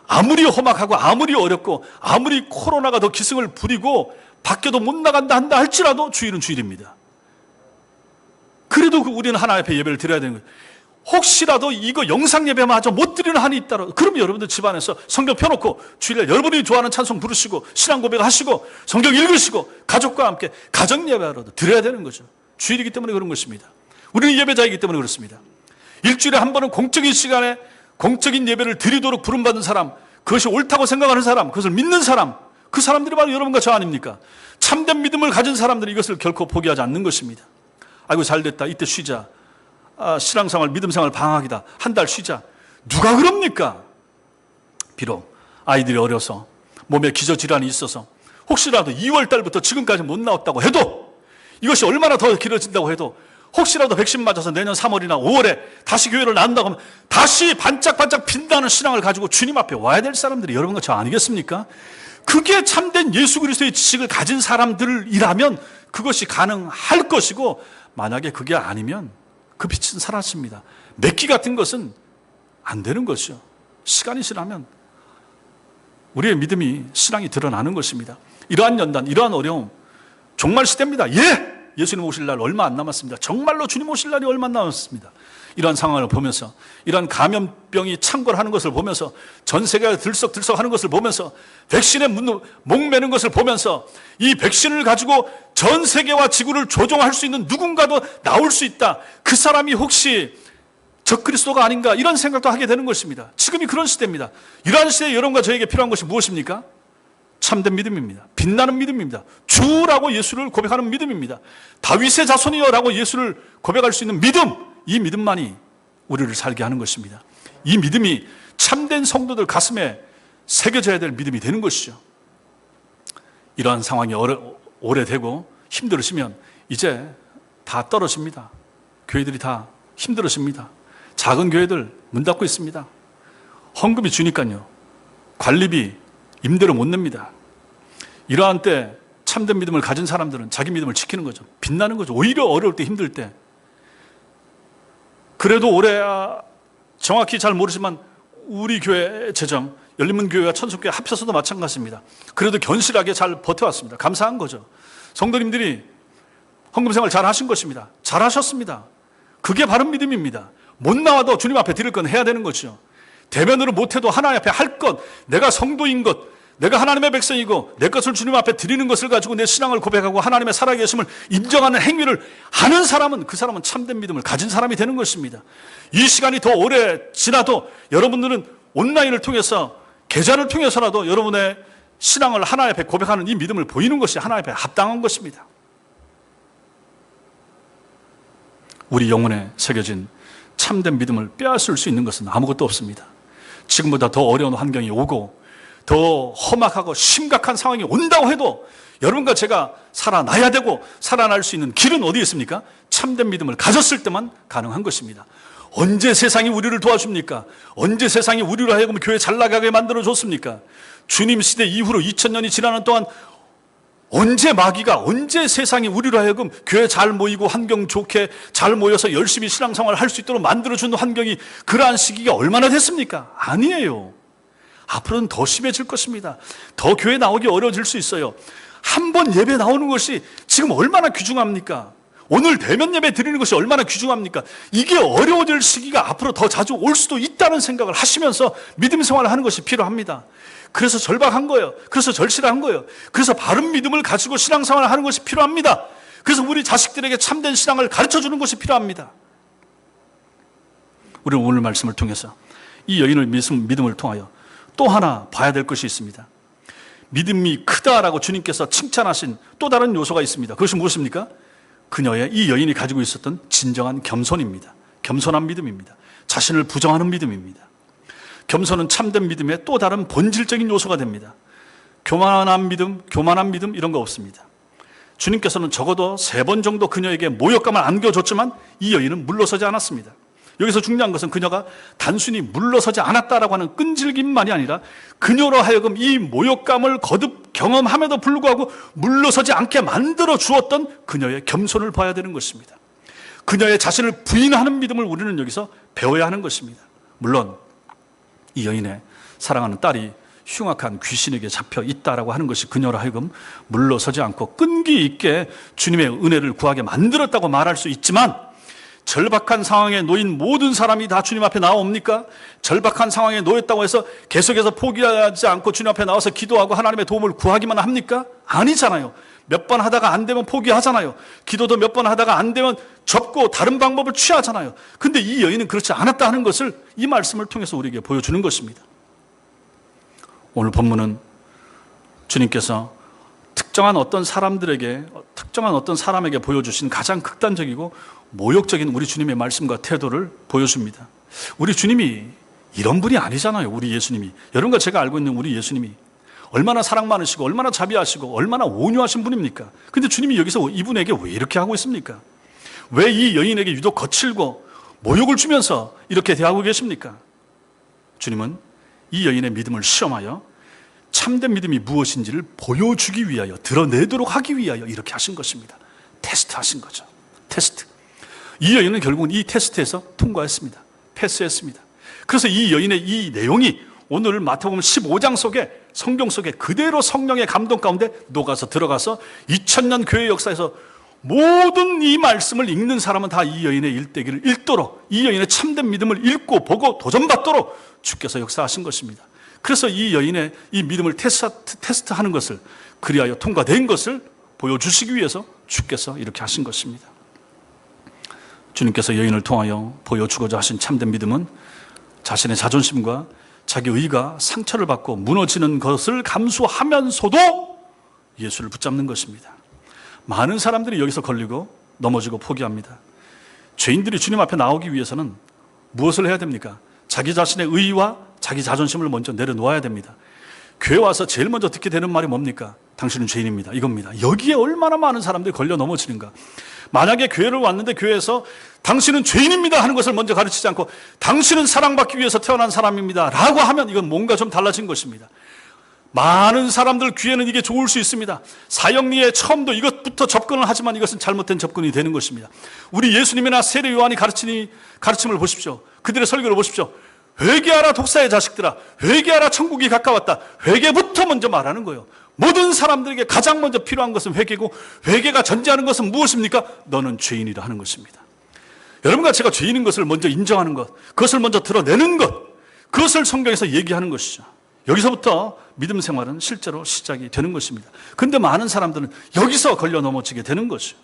아무리 험악하고 아무리 어렵고 아무리 코로나가 더 기승을 부리고 밖에도 못 나간다 한다 할지라도 주일은 주일입니다. 그래도 우리는 하나님 앞에 예배를 드려야 되는 거예요. 혹시라도 이거 영상 예배마저 못 드리는 한이 있다. 그러면 여러분들 집안에서 성경 펴놓고 주일날 여러분이 좋아하는 찬송 부르시고 신앙 고백하시고 성경 읽으시고 가족과 함께 가정 예배라도 드려야 되는 거죠. 주일이기 때문에 그런 것입니다. 우리는 예배자이기 때문에 그렇습니다. 일주일에 한 번은 공적인 시간에 공적인 예배를 드리도록 부름받은 사람, 그것이 옳다고 생각하는 사람, 그것을 믿는 사람, 그 사람들이 바로 여러분과 저 아닙니까? 참된 믿음을 가진 사람들이 이것을 결코 포기하지 않는 것입니다. 아이고 잘됐다, 이때 쉬자, 신앙생활 믿음생활 방학이다, 한 달 쉬자. 누가 그럽니까? 비록 아이들이 어려서 몸에 기저질환이 있어서 혹시라도 2월 달부터 지금까지 못 나왔다고 해도, 이것이 얼마나 더 길어진다고 해도 혹시라도 백신 맞아서 내년 3월이나 5월에 다시 교회를 나온다고 하면 다시 반짝반짝 빛나는 신앙을 가지고 주님 앞에 와야 될 사람들이 여러분과 저 아니겠습니까? 그게 참된 예수 그리스도의 지식을 가진 사람들이라면 그것이 가능할 것이고, 만약에 그게 아니면 그 빛은 사라집니다. 맺기 같은 것은 안 되는 것이죠. 시간이 지나면 우리의 믿음이, 신앙이 드러나는 것입니다. 이러한 연단, 이러한 어려움, 종말 시대입니다. 예수님 오실 날 얼마 안 남았습니다. 정말로 주님 오실 날이 얼마 안 남았습니다. 이러한 상황을 보면서, 이러한 감염병이 창궐하는 것을 보면서, 전 세계가 들썩들썩하는 것을 보면서, 백신에 목매는 것을 보면서, 이 백신을 가지고 전 세계와 지구를 조종할 수 있는 누군가도 나올 수 있다. 그 사람이 혹시 적그리스도가 아닌가, 이런 생각도 하게 되는 것입니다. 지금이 그런 시대입니다. 이러한 시대에 여러분과 저에게 필요한 것이 무엇입니까? 참된 믿음입니다. 빛나는 믿음입니다. 주라고 예수를 고백하는 믿음입니다. 다윗의 자손이여라고 예수를 고백할 수 있는 믿음, 이 믿음만이 우리를 살게 하는 것입니다. 이 믿음이 참된 성도들 가슴에 새겨져야 될 믿음이 되는 것이죠. 이러한 상황이 오래되고 힘들으시면 이제 다 떨어집니다. 교회들이 다 힘들어집니다. 작은 교회들 문 닫고 있습니다. 헌금이 주니까요, 관리비 임대료 못 냅니다. 이러한 때 참된 믿음을 가진 사람들은 자기 믿음을 지키는 거죠. 빛나는 거죠. 오히려 어려울 때, 힘들 때. 그래도 올해 정확히 잘 모르지만 우리 교회 재정, 열린문교회와 천성교회 합쳐서도 마찬가지입니다. 그래도 견실하게 잘 버텨왔습니다. 감사한 거죠. 성도님들이 헌금 생활 잘 하신 것입니다. 잘 하셨습니다. 그게 바른 믿음입니다. 못 나와도 주님 앞에 드릴 건 해야 되는 거죠. 대면으로 못해도 하나님 앞에 할 것, 내가 성도인 것, 내가 하나님의 백성이고 내 것을 주님 앞에 드리는 것을 가지고 내 신앙을 고백하고 하나님의 살아계심을 인정하는 행위를 하는 사람은, 그 사람은 참된 믿음을 가진 사람이 되는 것입니다. 이 시간이 더 오래 지나도 여러분들은 온라인을 통해서, 계좌를 통해서라도 여러분의 신앙을 하나님 앞에 고백하는 이 믿음을 보이는 것이 하나님 앞에 합당한 것입니다. 우리 영혼에 새겨진 참된 믿음을 빼앗을 수 있는 것은 아무것도 없습니다. 지금보다 더 어려운 환경이 오고 더 험악하고 심각한 상황이 온다고 해도 여러분과 제가 살아나야 되고 살아날 수 있는 길은 어디에 있습니까? 참된 믿음을 가졌을 때만 가능한 것입니다. 언제 세상이 우리를 도와줍니까? 언제 세상이 우리로 하여금 교회 잘 나가게 만들어줬습니까? 주님 시대 이후로 2000년이 지나는 동안 언제 마귀가, 언제 세상이 우리로 하여금 교회 잘 모이고 환경 좋게 잘 모여서 열심히 신앙생활을 할 수 있도록 만들어주는 환경이, 그러한 시기가 얼마나 됐습니까? 아니에요. 앞으로는 더 심해질 것입니다. 더 교회 나오기 어려워질 수 있어요. 한 번 예배 나오는 것이 지금 얼마나 귀중합니까? 오늘 대면 예배 드리는 것이 얼마나 귀중합니까? 이게 어려워질 시기가 앞으로 더 자주 올 수도 있다는 생각을 하시면서 믿음 생활을 하는 것이 필요합니다. 그래서 절박한 거예요. 그래서 절실한 거예요. 그래서 바른 믿음을 가지고 신앙생활을 하는 것이 필요합니다. 그래서 우리 자식들에게 참된 신앙을 가르쳐주는 것이 필요합니다. 우리는 오늘 말씀을 통해서 이 여인을 믿음을 통하여 또 하나 봐야 될 것이 있습니다. 믿음이 크다라고 주님께서 칭찬하신 또 다른 요소가 있습니다. 그것이 무엇입니까? 그녀의, 이 여인이 가지고 있었던 진정한 겸손입니다. 겸손한 믿음입니다. 자신을 부정하는 믿음입니다. 겸손은 참된 믿음의 또 다른 본질적인 요소가 됩니다. 교만한 믿음 이런 거 없습니다. 주님께서는 적어도 3번 정도 그녀에게 모욕감을 안겨줬지만 이 여인은 물러서지 않았습니다. 여기서 중요한 것은 그녀가 단순히 물러서지 않았다라고 하는 끈질김만이 아니라 그녀로 하여금 이 모욕감을 거듭 경험함에도 불구하고 물러서지 않게 만들어 주었던 그녀의 겸손을 봐야 되는 것입니다. 그녀의 자신을 부인하는 믿음을 우리는 여기서 배워야 하는 것입니다. 물론 이 여인의 사랑하는 딸이 흉악한 귀신에게 잡혀 있다라고 하는 것이 그녀로 하여금 물러서지 않고 끈기 있게 주님의 은혜를 구하게 만들었다고 말할 수 있지만, 절박한 상황에 놓인 모든 사람이 다 주님 앞에 나옵니까? 절박한 상황에 놓였다고 해서 계속해서 포기하지 않고 주님 앞에 나와서 기도하고 하나님의 도움을 구하기만 합니까? 아니잖아요. 몇 번 하다가 안 되면 포기하잖아요. 기도도 몇 번 하다가 안 되면 접고 다른 방법을 취하잖아요. 근데 이 여인은 그렇지 않았다 하는 것을 이 말씀을 통해서 우리에게 보여주는 것입니다. 오늘 본문은 주님께서 특정한 어떤 사람에게 보여주신 가장 극단적이고 모욕적인 우리 주님의 말씀과 태도를 보여줍니다. 우리 주님이 이런 분이 아니잖아요. 우리 예수님이, 여러분과 제가 알고 있는 우리 예수님이 얼마나 사랑 많으시고 얼마나 자비하시고 얼마나 온유하신 분입니까? 근데 주님이 여기서 이분에게 왜 이렇게 하고 있습니까? 왜 이 여인에게 유독 거칠고 모욕을 주면서 이렇게 대하고 계십니까? 주님은 이 여인의 믿음을 시험하여 참된 믿음이 무엇인지를 보여주기 위하여, 드러내도록 하기 위하여 이렇게 하신 것입니다. 테스트하신 거죠. 테스트. 이 여인은 결국은 이 테스트에서 통과했습니다. 패스했습니다. 그래서 이 여인의 이 내용이 오늘 마태복음 15장 속에, 성경 속에 그대로 성령의 감동 가운데 녹아서 들어가서 2000년 교회 역사에서 모든 이 말씀을 읽는 사람은 다 이 여인의 일대기를 읽도록, 이 여인의 참된 믿음을 읽고 보고 도전받도록 주께서 역사하신 것입니다. 그래서 이 여인의 이 믿음을 테스트하는 것을, 그리하여 통과된 것을 보여주시기 위해서 주께서 이렇게 하신 것입니다. 주님께서 여인을 통하여 보여주고자 하신 참된 믿음은 자신의 자존심과 자기 의가 상처를 받고 무너지는 것을 감수하면서도 예수를 붙잡는 것입니다. 많은 사람들이 여기서 걸리고 넘어지고 포기합니다. 죄인들이 주님 앞에 나오기 위해서는 무엇을 해야 됩니까? 자기 자신의 의와 자기 자존심을 먼저 내려놓아야 됩니다. 교회 와서 제일 먼저 듣게 되는 말이 뭡니까? 당신은 죄인입니다. 이겁니다. 여기에 얼마나 많은 사람들이 걸려 넘어지는가. 만약에 교회를 왔는데 교회에서 당신은 죄인입니다 하는 것을 먼저 가르치지 않고 당신은 사랑받기 위해서 태어난 사람입니다 라고 하면 이건 뭔가 좀 달라진 것입니다. 많은 사람들 귀에는 이게 좋을 수 있습니다. 사형리에 처음도 이것부터 접근을 하지만 이것은 잘못된 접근이 되는 것입니다. 우리 예수님이나 세례 요한이 가르침을 보십시오. 그들의 설교를 보십시오. 회개하라 독사의 자식들아, 회개하라 천국이 가까웠다. 회개부터 먼저 말하는 거예요. 모든 사람들에게 가장 먼저 필요한 것은 회개고, 회개가 전제하는 것은 무엇입니까? 너는 죄인이라 하는 것입니다. 여러분과 제가 죄인인 것을 먼저 인정하는 것, 그것을 먼저 드러내는 것, 그것을 성경에서 얘기하는 것이죠. 여기서부터 믿음 생활은 실제로 시작이 되는 것입니다. 그런데 많은 사람들은 여기서 걸려 넘어지게 되는 거죠.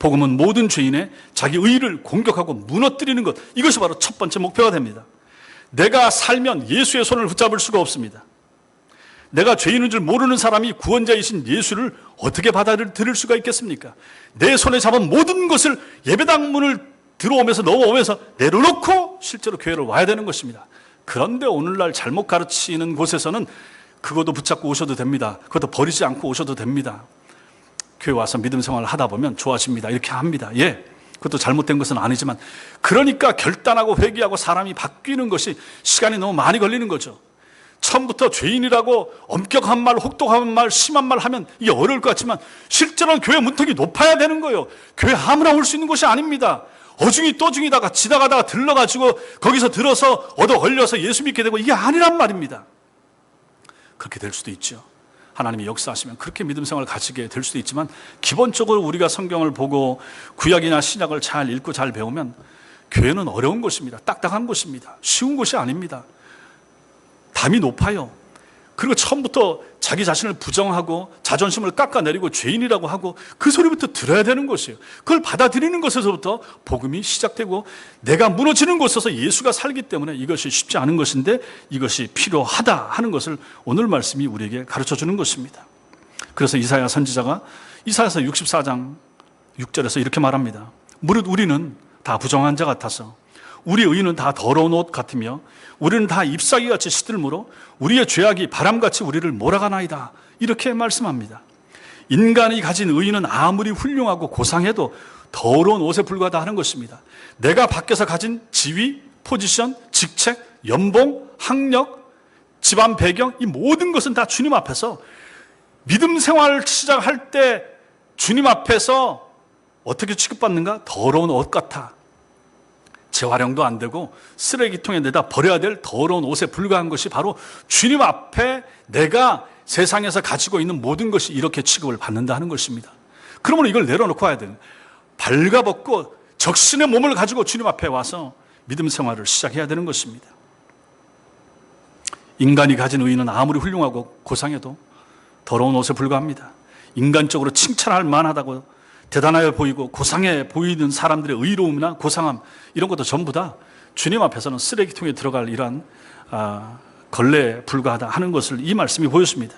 복음은 모든 죄인의 자기 의의를 공격하고 무너뜨리는 것, 이것이 바로 첫 번째 목표가 됩니다. 내가 살면 예수의 손을 붙잡을 수가 없습니다. 내가 죄인인 줄 모르는 사람이 구원자이신 예수를 어떻게 받아들일 수가 있겠습니까? 내 손에 잡은 모든 것을 예배당 문을 들어오면서 넘어오면서 내려놓고 실제로 교회를 와야 되는 것입니다. 그런데 오늘날 잘못 가르치는 곳에서는 그것도 붙잡고 오셔도 됩니다. 그것도 버리지 않고 오셔도 됩니다. 교회 와서 믿음 생활을 하다 보면 좋아집니다. 이렇게 합니다. 예, 그것도 잘못된 것은 아니지만, 그러니까 결단하고 회개하고 사람이 바뀌는 것이 시간이 너무 많이 걸리는 거죠. 처음부터 죄인이라고 엄격한 말, 혹독한 말, 심한 말 하면 이게 어려울 것 같지만 실제로는 교회 문턱이 높아야 되는 거예요. 교회 아무나 올 수 있는 곳이 아닙니다. 어중이 떠중이다가 지나가다가 들러가지고 거기서 들어서 얻어 걸려서 예수 믿게 되고, 이게 아니란 말입니다. 그렇게 될 수도 있죠. 하나님이 역사하시면 그렇게 믿음 생활을 가지게 될 수도 있지만, 기본적으로 우리가 성경을 보고 구약이나 신약을 잘 읽고 잘 배우면 교회는 어려운 곳입니다. 딱딱한 곳입니다. 쉬운 곳이 아닙니다. 담이 높아요. 그리고 처음부터 자기 자신을 부정하고 자존심을 깎아내리고 죄인이라고 하고 그 소리부터 들어야 되는 것이에요. 그걸 받아들이는 것에서부터 복음이 시작되고, 내가 무너지는 곳에서 예수가 살기 때문에 이것이 쉽지 않은 것인데 이것이 필요하다 하는 것을 오늘 말씀이 우리에게 가르쳐주는 것입니다. 그래서 이사야 선지자가 이사야서 64장 6절에서 이렇게 말합니다. 무릇 우리는 다 부정한 자 같아서 우리 의는 다 더러운 옷 같으며 우리는 다 잎사귀같이 시들므로 우리의 죄악이 바람같이 우리를 몰아가나이다. 이렇게 말씀합니다. 인간이 가진 의는 아무리 훌륭하고 고상해도 더러운 옷에 불과하다 하는 것입니다. 내가 밖에서 가진 지위, 포지션, 직책, 연봉, 학력, 집안 배경, 이 모든 것은 다 주님 앞에서, 믿음 생활을 시작할 때 주님 앞에서 어떻게 취급받는가? 더러운 옷 같아. 재활용도 안 되고 쓰레기통에 내다 버려야 될 더러운 옷에 불과한 것이 바로 주님 앞에 내가 세상에서 가지고 있는 모든 것이 이렇게 취급을 받는다 하는 것입니다. 그러면 이걸 내려놓고 와야 되는, 발가벗고 적신의 몸을 가지고 주님 앞에 와서 믿음 생활을 시작해야 되는 것입니다. 인간이 가진 의의는 아무리 훌륭하고 고상해도 더러운 옷에 불과합니다. 인간적으로 칭찬할 만하다고 대단해 보이고 고상해 보이는 사람들의 의로움이나 고상함, 이런 것도 전부 다 주님 앞에서는 쓰레기통에 들어갈 이러한 걸레에 불과하다 하는 것을 이 말씀이 보여줍니다.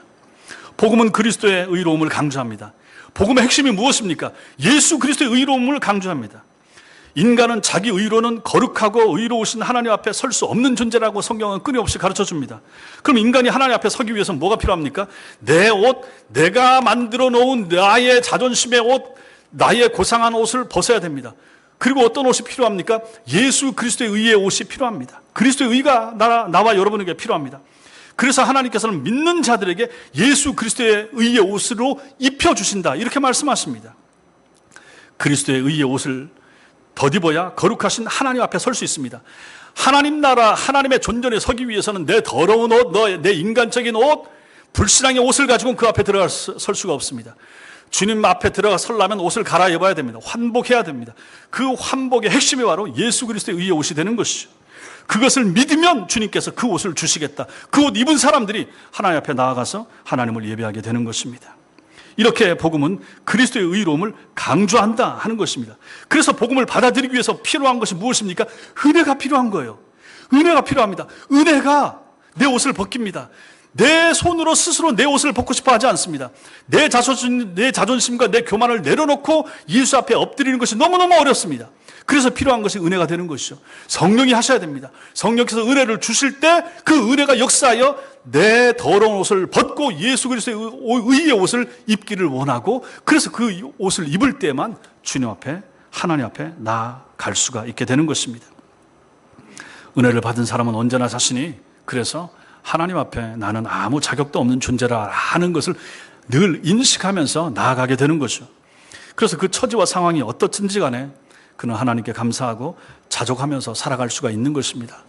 복음은 그리스도의 의로움을 강조합니다. 복음의 핵심이 무엇입니까? 예수 그리스도의 의로움을 강조합니다. 인간은 자기 의로는 거룩하고 의로우신 하나님 앞에 설 수 없는 존재라고 성경은 끊임없이 가르쳐줍니다. 그럼 인간이 하나님 앞에 서기 위해서는 뭐가 필요합니까? 내 옷, 내가 만들어 놓은 나의 자존심의 옷, 나의 고상한 옷을 벗어야 됩니다. 그리고 어떤 옷이 필요합니까? 예수 그리스도의 의의 옷이 필요합니다. 그리스도의 의가 나와 여러분에게 필요합니다. 그래서 하나님께서는 믿는 자들에게 예수 그리스도의 의의 옷으로 입혀주신다, 이렇게 말씀하십니다. 그리스도의 의의 옷을 덧입어야 거룩하신 하나님 앞에 설 수 있습니다. 하나님 나라, 하나님의 존전에 서기 위해서는 내 더러운 옷, 내 인간적인 옷, 불신앙의 옷을 가지고는 그 앞에 들어갈 설 수가 없습니다. 주님 앞에 들어가 설려면 옷을 갈아입어야 됩니다. 환복해야 됩니다. 그 환복의 핵심이 바로 예수 그리스도의 의의 옷이 되는 것이죠. 그것을 믿으면 주님께서 그 옷을 주시겠다. 그 옷 입은 사람들이 하나님 앞에 나아가서 하나님을 예배하게 되는 것입니다. 이렇게 복음은 그리스도의 의로움을 강조한다 하는 것입니다. 그래서 복음을 받아들이기 위해서 필요한 것이 무엇입니까? 은혜가 필요한 거예요. 은혜가 필요합니다. 은혜가 내 옷을 벗깁니다. 내 손으로 스스로 내 옷을 벗고 싶어 하지 않습니다. 내 자존심과 내 교만을 내려놓고 예수 앞에 엎드리는 것이 너무너무 어렵습니다. 그래서 필요한 것이 은혜가 되는 것이죠. 성령이 하셔야 됩니다. 성령께서 은혜를 주실 때 그 은혜가 역사하여 내 더러운 옷을 벗고 예수 그리스도의 의의 옷을 입기를 원하고, 그래서 그 옷을 입을 때만 주님 앞에, 하나님 앞에 나아갈 수가 있게 되는 것입니다. 은혜를 받은 사람은 언제나 자신이 그래서 하나님 앞에 나는 아무 자격도 없는 존재라 하는 것을 늘 인식하면서 나아가게 되는 거죠. 그래서 그 처지와 상황이 어떻든지 간에 그는 하나님께 감사하고 자족하면서 살아갈 수가 있는 것입니다.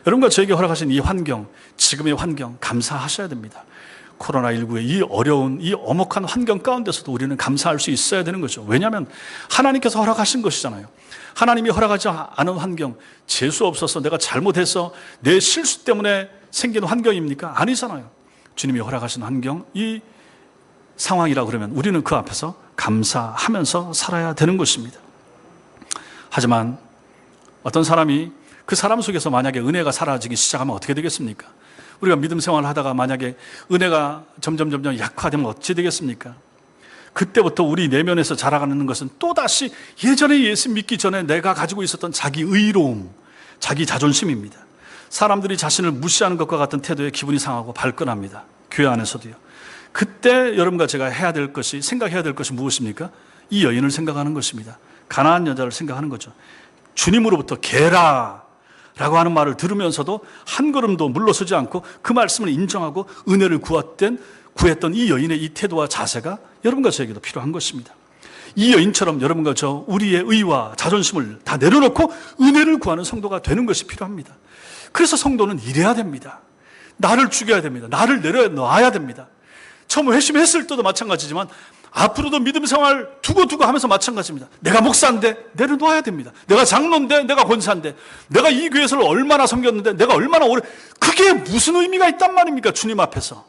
여러분과 저에게 허락하신 이 환경, 지금의 환경 감사하셔야 됩니다. 코로나19의 이 어려운, 이 엄혹한 환경 가운데서도 우리는 감사할 수 있어야 되는 거죠. 왜냐하면 하나님께서 허락하신 것이잖아요. 하나님이 허락하지 않은 환경, 재수 없어서 내가 잘못해서 내 실수 때문에 생긴 환경입니까? 아니잖아요. 주님이 허락하신 환경, 이 상황이라 그러면 우리는 그 앞에서 감사하면서 살아야 되는 것입니다. 하지만 어떤 사람이 그 사람 속에서 만약에 은혜가 사라지기 시작하면 어떻게 되겠습니까? 우리가 믿음 생활을 하다가 만약에 은혜가 점점 약화되면 어찌 되겠습니까? 그때부터 우리 내면에서 자라가는 것은 또다시 예전에 예수 믿기 전에 내가 가지고 있었던 자기 의로움, 자기 자존심입니다. 사람들이 자신을 무시하는 것과 같은 태도에 기분이 상하고 발끈합니다. 교회 안에서도요. 그때 여러분과 제가 해야 될 것이, 생각해야 될 것이 무엇입니까? 이 여인을 생각하는 것입니다. 가나안 여자를 생각하는 거죠. 주님으로부터 게라 라고 하는 말을 들으면서도 한 걸음도 물러서지 않고 그 말씀을 인정하고 은혜를 구했던 이 여인의 이 태도와 자세가 여러분과 저에게도 필요한 것입니다. 이 여인처럼 여러분과 저 우리의 의와 자존심을 다 내려놓고 은혜를 구하는 성도가 되는 것이 필요합니다. 그래서 성도는 이래야 됩니다. 나를 죽여야 됩니다. 나를 내려놔야 됩니다. 처음 회심했을 때도 마찬가지지만 앞으로도 믿음 생활 두고 하면서 마찬가지입니다. 내가 목사인데 내려놓아야 됩니다. 내가 장로인데, 내가 권사인데, 내가 이 교회에서를 얼마나 섬겼는데, 내가 얼마나 오래, 그게 무슨 의미가 있단 말입니까? 주님 앞에서.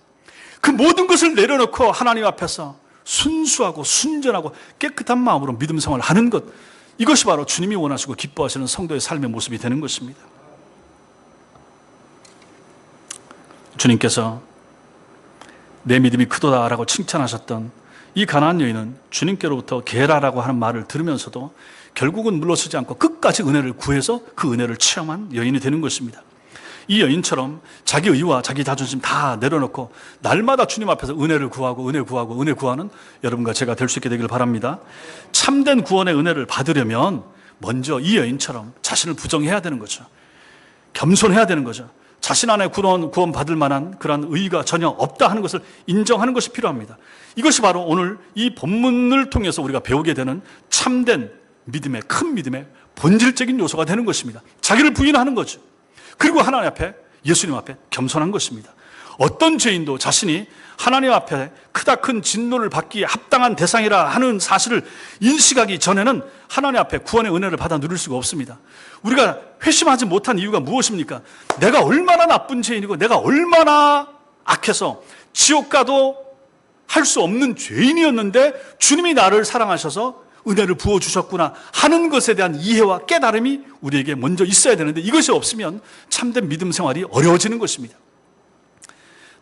그 모든 것을 내려놓고 하나님 앞에서 순수하고 순전하고 깨끗한 마음으로 믿음 생활을 하는 것, 이것이 바로 주님이 원하시고 기뻐하시는 성도의 삶의 모습이 되는 것입니다. 주님께서 내 믿음이 크도다라고 칭찬하셨던 이 가나안 여인은 주님께로부터 게라라고 하는 말을 들으면서도 결국은 물러서지 않고 끝까지 은혜를 구해서 그 은혜를 체험한 여인이 되는 것입니다. 이 여인처럼 자기 의와 자기 자존심 다 내려놓고 날마다 주님 앞에서 은혜 구하는 여러분과 제가 될 수 있게 되기를 바랍니다. 참된 구원의 은혜를 받으려면 먼저 이 여인처럼 자신을 부정해야 되는 거죠. 겸손해야 되는 거죠. 자신 안에 구원 받을 만한 그런 의의가 전혀 없다 하는 것을 인정하는 것이 필요합니다. 이것이 바로 오늘 이 본문을 통해서 우리가 배우게 되는 참된 믿음의, 큰 믿음의 본질적인 요소가 되는 것입니다. 자기를 부인하는 거죠. 그리고 하나님 앞에, 예수님 앞에 겸손한 것입니다. 어떤 죄인도 자신이 하나님 앞에 크다 큰 진노를 받기에 합당한 대상이라 하는 사실을 인식하기 전에는 하나님 앞에 구원의 은혜를 받아 누릴 수가 없습니다. 우리가 회심하지 못한 이유가 무엇입니까? 내가 얼마나 나쁜 죄인이고 내가 얼마나 악해서 지옥 가도 할 수 없는 죄인이었는데 주님이 나를 사랑하셔서 은혜를 부어주셨구나 하는 것에 대한 이해와 깨달음이 우리에게 먼저 있어야 되는데 이것이 없으면 참된 믿음 생활이 어려워지는 것입니다.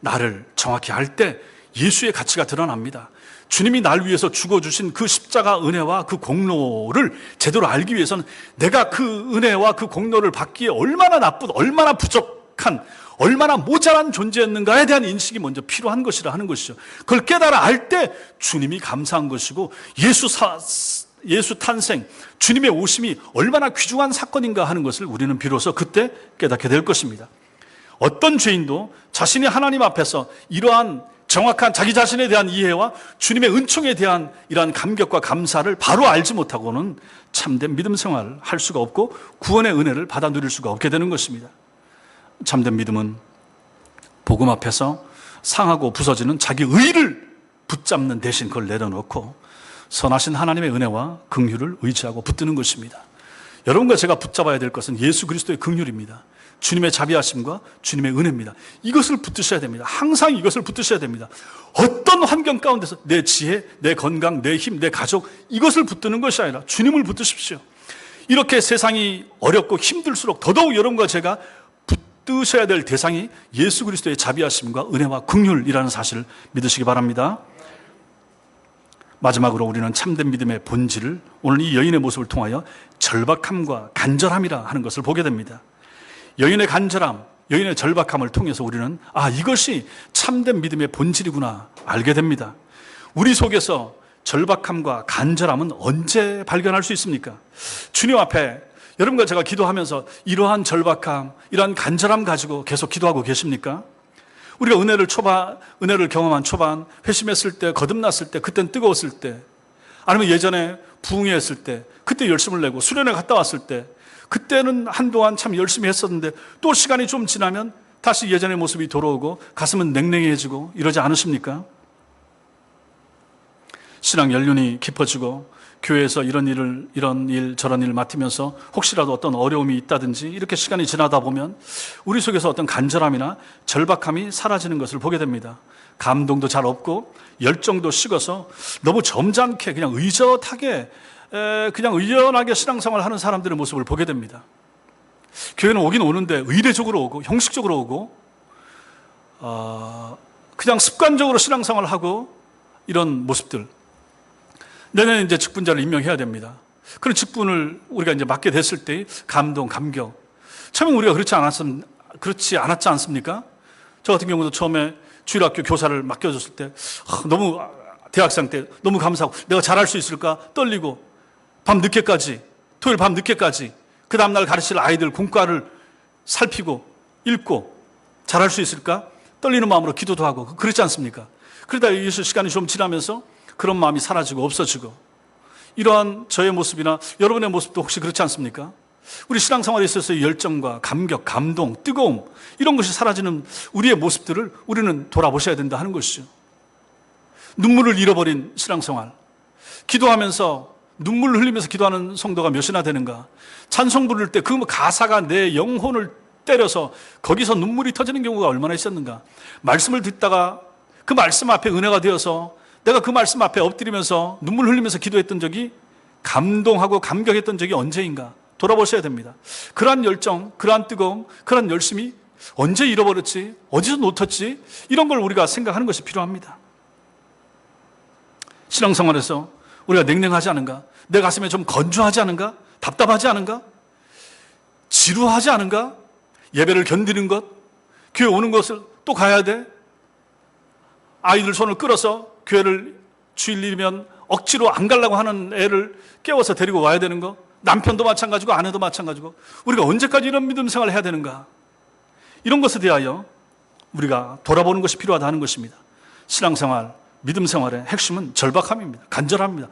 나를 정확히 알 때 예수의 가치가 드러납니다. 주님이 날 위해서 죽어주신 그 십자가 은혜와 그 공로를 제대로 알기 위해서는 내가 그 은혜와 그 공로를 받기에 얼마나 나쁜, 얼마나 부족한, 얼마나 모자란 존재였는가에 대한 인식이 먼저 필요한 것이라 하는 것이죠. 그걸 깨달아 알 때 주님이 감사한 것이고 예수 탄생, 주님의 오심이 얼마나 귀중한 사건인가 하는 것을 우리는 비로소 그때 깨닫게 될 것입니다. 어떤 죄인도 자신이 하나님 앞에서 이러한 정확한 자기 자신에 대한 이해와 주님의 은총에 대한 이러한 감격과 감사를 바로 알지 못하고는 참된 믿음 생활을 할 수가 없고 구원의 은혜를 받아 누릴 수가 없게 되는 것입니다. 참된 믿음은 복음 앞에서 상하고 부서지는 자기 의를 붙잡는 대신 그걸 내려놓고 선하신 하나님의 은혜와 긍휼을 의지하고 붙드는 것입니다. 여러분과 제가 붙잡아야 될 것은 예수 그리스도의 긍휼입니다. 주님의 자비하심과 주님의 은혜입니다. 이것을 붙드셔야 됩니다. 항상 이것을 붙드셔야 됩니다. 어떤 환경 가운데서 내 지혜, 내 건강, 내 힘, 내 가족 이것을 붙드는 것이 아니라 주님을 붙드십시오. 이렇게 세상이 어렵고 힘들수록 더더욱 여러분과 제가 붙드셔야 될 대상이 예수 그리스도의 자비하심과 은혜와 긍휼이라는 사실을 믿으시기 바랍니다. 마지막으로 우리는 참된 믿음의 본질을 오늘 이 여인의 모습을 통하여 절박함과 간절함이라 하는 것을 보게 됩니다. 여인의 간절함, 여인의 절박함을 통해서 우리는 이것이 참된 믿음의 본질이구나 알게 됩니다. 우리 속에서 절박함과 간절함은 언제 발견할 수 있습니까? 주님 앞에 여러분과 제가 기도하면서 이러한 절박함, 이러한 간절함 가지고 계속 기도하고 계십니까? 우리가 은혜를 경험한 초반, 회심했을 때, 거듭났을 때, 그땐 뜨거웠을 때, 아니면 예전에 부흥회했을 때, 그때 열심을 내고 수련회 갔다 왔을 때, 그때는 한동안 참 열심히 했었는데 또 시간이 좀 지나면 다시 예전의 모습이 돌아오고 가슴은 냉랭해지고 이러지 않으십니까? 신앙 연륜이 깊어지고 교회에서 이런 일 저런 일을 맡으면서 혹시라도 어떤 어려움이 있다든지 이렇게 시간이 지나다 보면 우리 속에서 어떤 간절함이나 절박함이 사라지는 것을 보게 됩니다. 감동도 잘 없고 열정도 식어서 너무 점잖게 그냥 의젓하게 그냥 의연하게 신앙생활을 하는 사람들의 모습을 보게 됩니다. 교회는 오긴 오는데 의례적으로 오고 형식적으로 오고 그냥 습관적으로 신앙생활을 하고 이런 모습들. 내년에 이제 직분자를 임명해야 됩니다. 그런 직분을 우리가 이제 맡게 됐을 때 감동, 감격. 처음에 우리가 그렇지 않았지 않습니까? 저 같은 경우도 처음에 주일학교 교사를 맡겨줬을 때 너무 대학생 때 너무 감사하고 내가 잘할 수 있을까 떨리고 밤 늦게까지 토요일 밤 늦게까지 그 다음날 가르칠 아이들 공과를 살피고 읽고 잘할 수 있을까 떨리는 마음으로 기도도 하고 그렇지 않습니까? 그러다 예수 시간이 좀 지나면서 그런 마음이 사라지고 없어지고 이러한 저의 모습이나 여러분의 모습도 혹시 그렇지 않습니까? 우리 신앙생활에 있어서의 열정과 감격, 감동, 뜨거움 이런 것이 사라지는 우리의 모습들을 우리는 돌아보셔야 된다 하는 것이죠. 눈물을 잃어버린 신앙생활, 기도하면서 눈물을 흘리면서 기도하는 성도가 몇이나 되는가? 찬송 부를 때 그 가사가 내 영혼을 때려서 거기서 눈물이 터지는 경우가 얼마나 있었는가? 말씀을 듣다가 그 말씀 앞에 은혜가 되어서 내가 그 말씀 앞에 엎드리면서 눈물 흘리면서 기도했던 적이 감동하고 감격했던 적이 언제인가? 돌아보셔야 됩니다. 그러한 열정, 그러한 뜨거움, 그러한 열심이 언제 잃어버렸지? 어디서 놓쳤지? 이런 걸 우리가 생각하는 것이 필요합니다. 신앙생활에서 우리가 냉랭하지 않은가? 내 가슴에 좀 건조하지 않은가? 답답하지 않은가? 지루하지 않은가? 예배를 견디는 것? 교회 오는 것을 또 가야 돼? 아이들 손을 끌어서 교회를 주일이면 억지로 안 가려고 하는 애를 깨워서 데리고 와야 되는 거? 남편도 마찬가지고 아내도 마찬가지고 우리가 언제까지 이런 믿음 생활을 해야 되는가? 이런 것에 대하여 우리가 돌아보는 것이 필요하다 하는 것입니다. 신앙생활, 믿음 생활의 핵심은 절박함입니다. 간절합니다.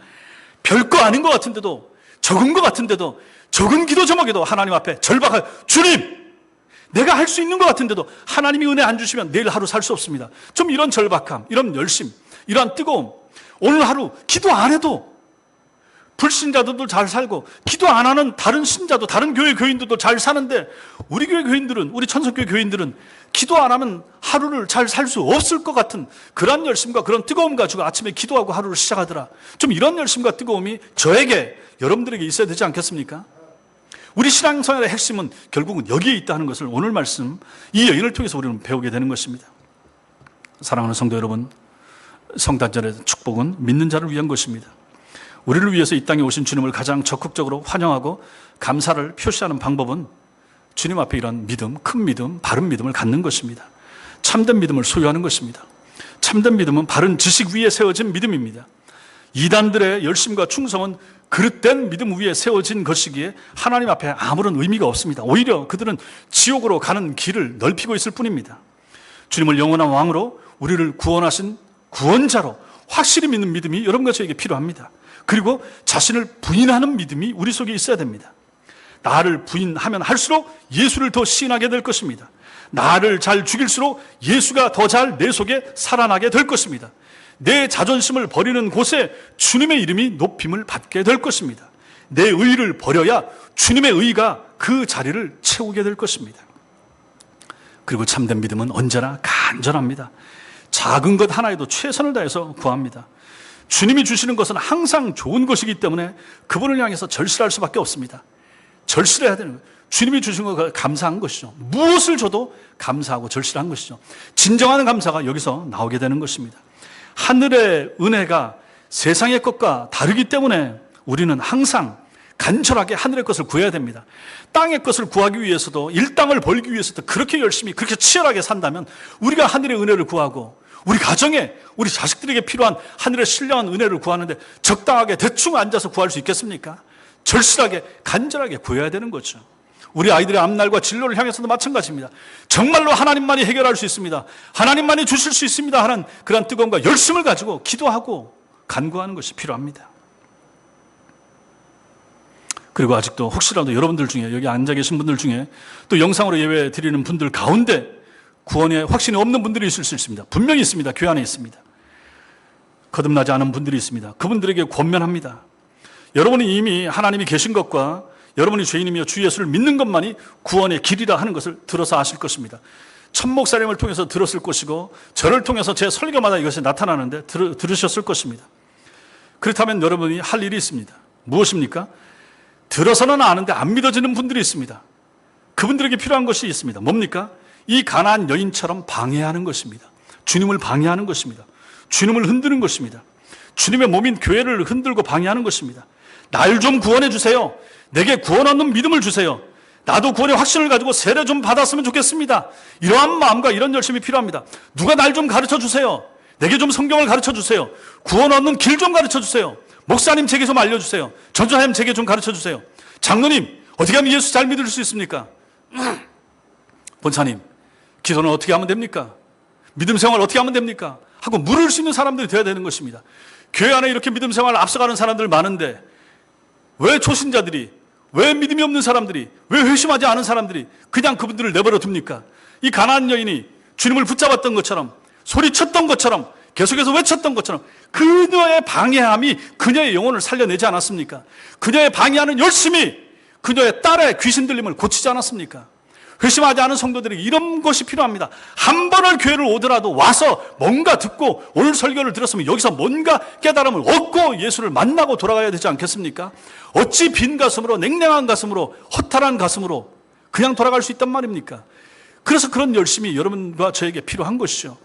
별거 아닌 것 같은데도 적은 것 같은데도 적은 기도 제목에도 하나님 앞에 절박할 주님! 내가 할 수 있는 것 같은데도 하나님이 은혜 안 주시면 내일 하루 살 수 없습니다. 좀 이런 절박함, 이런 열심, 이러한 뜨거움 오늘 하루 기도 안 해도 불신자들도 잘 살고 기도 안 하는 다른 신자도 다른 교회 교인들도 잘 사는데 우리 교회 교인들은 우리 천석교회 교인들은 기도 안 하면 하루를 잘 살 수 없을 것 같은 그런 열심과 그런 뜨거움 가지고 아침에 기도하고 하루를 시작하더라. 좀 이런 열심과 뜨거움이 저에게 여러분들에게 있어야 되지 않겠습니까? 우리 신앙생활의 핵심은 결국은 여기에 있다 하는 것을 오늘 말씀 이 여인을 통해서 우리는 배우게 되는 것입니다. 사랑하는 성도 여러분, 성탄절의 축복은 믿는 자를 위한 것입니다. 우리를 위해서 이 땅에 오신 주님을 가장 적극적으로 환영하고 감사를 표시하는 방법은 주님 앞에 이런 믿음, 큰 믿음, 바른 믿음을 갖는 것입니다. 참된 믿음을 소유하는 것입니다. 참된 믿음은 바른 지식 위에 세워진 믿음입니다. 이단들의 열심과 충성은 그릇된 믿음 위에 세워진 것이기에 하나님 앞에 아무런 의미가 없습니다. 오히려 그들은 지옥으로 가는 길을 넓히고 있을 뿐입니다. 주님을 영원한 왕으로 우리를 구원하신 구원자로 확실히 믿는 믿음이 여러분과 저에게 필요합니다. 그리고 자신을 부인하는 믿음이 우리 속에 있어야 됩니다. 나를 부인하면 할수록 예수를 더 시인하게 될 것입니다. 나를 잘 죽일수록 예수가 더 잘 내 속에 살아나게 될 것입니다. 내 자존심을 버리는 곳에 주님의 이름이 높임을 받게 될 것입니다. 내 의를 버려야 주님의 의가 그 자리를 채우게 될 것입니다. 그리고 참된 믿음은 언제나 간절합니다. 작은 것 하나에도 최선을 다해서 구합니다. 주님이 주시는 것은 항상 좋은 것이기 때문에 그분을 향해서 절실할 수밖에 없습니다. 절실해야 되는 거예요. 주님이 주신 것 감사한 것이죠. 무엇을 줘도 감사하고 절실한 것이죠. 진정한 감사가 여기서 나오게 되는 것입니다. 하늘의 은혜가 세상의 것과 다르기 때문에 우리는 항상 간절하게 하늘의 것을 구해야 됩니다. 땅의 것을 구하기 위해서도 일당을 벌기 위해서도 그렇게 열심히 그렇게 치열하게 산다면 우리가 하늘의 은혜를 구하고 우리 가정에 우리 자식들에게 필요한 하늘의 신령한 은혜를 구하는데 적당하게 대충 앉아서 구할 수 있겠습니까? 절실하게 간절하게 구해야 되는 거죠. 우리 아이들의 앞날과 진로를 향해서도 마찬가지입니다. 정말로 하나님만이 해결할 수 있습니다. 하나님만이 주실 수 있습니다 하는 그런 뜨거움과 열심을 가지고 기도하고 간구하는 것이 필요합니다. 그리고 아직도 혹시라도 여러분들 중에 여기 앉아 계신 분들 중에 또 영상으로 예배 드리는 분들 가운데 구원의 확신이 없는 분들이 있을 수 있습니다. 분명히 있습니다. 교회 안에 있습니다. 거듭나지 않은 분들이 있습니다. 그분들에게 권면합니다. 여러분이 이미 하나님이 계신 것과 여러분이 죄인이며 주 예수를 믿는 것만이 구원의 길이라 하는 것을 들어서 아실 것입니다. 천 목사님을 통해서 들었을 것이고 저를 통해서 제 설교마다 이것이 나타나는데 들으셨을 것입니다. 그렇다면 여러분이 할 일이 있습니다. 무엇입니까? 들어서는 아는데 안 믿어지는 분들이 있습니다. 그분들에게 필요한 것이 있습니다. 뭡니까? 이 가나안 여인처럼 방해하는 것입니다. 주님을 방해하는 것입니다. 주님을 흔드는 것입니다. 주님의 몸인 교회를 흔들고 방해하는 것입니다. 날 좀 구원해 주세요. 내게 구원 얻는 믿음을 주세요. 나도 구원의 확신을 가지고 세례 좀 받았으면 좋겠습니다. 이러한 마음과 이런 열심이 필요합니다. 누가 날 좀 가르쳐 주세요. 내게 좀 성경을 가르쳐 주세요. 구원 얻는 길 좀 가르쳐 주세요. 목사님 제게 좀 알려주세요. 전도사님 제게 좀 가르쳐 주세요. 장로님 어떻게 하면 예수 잘 믿을 수 있습니까? 본사님 기도는 어떻게 하면 됩니까? 믿음 생활 어떻게 하면 됩니까? 하고 물을 수 있는 사람들이 되어야 되는 것입니다. 교회 안에 이렇게 믿음 생활을 앞서가는 사람들 많은데 왜 초신자들이, 왜 믿음이 없는 사람들이, 왜 회심하지 않은 사람들이 그냥 그분들을 내버려 둡니까? 이 가나안 여인이 주님을 붙잡았던 것처럼, 소리쳤던 것처럼, 계속해서 외쳤던 것처럼 그녀의 방해함이 그녀의 영혼을 살려내지 않았습니까? 그녀의 방해하는 열심이 그녀의 딸의 귀신 들림을 고치지 않았습니까? 회심하지 않은 성도들에게 이런 것이 필요합니다. 한 번을 교회를 오더라도 와서 뭔가 듣고 오늘 설교를 들었으면 여기서 뭔가 깨달음을 얻고 예수를 만나고 돌아가야 되지 않겠습니까? 어찌 빈 가슴으로, 냉랭한 가슴으로, 허탈한 가슴으로 그냥 돌아갈 수 있단 말입니까? 그래서 그런 열심이 여러분과 저에게 필요한 것이죠.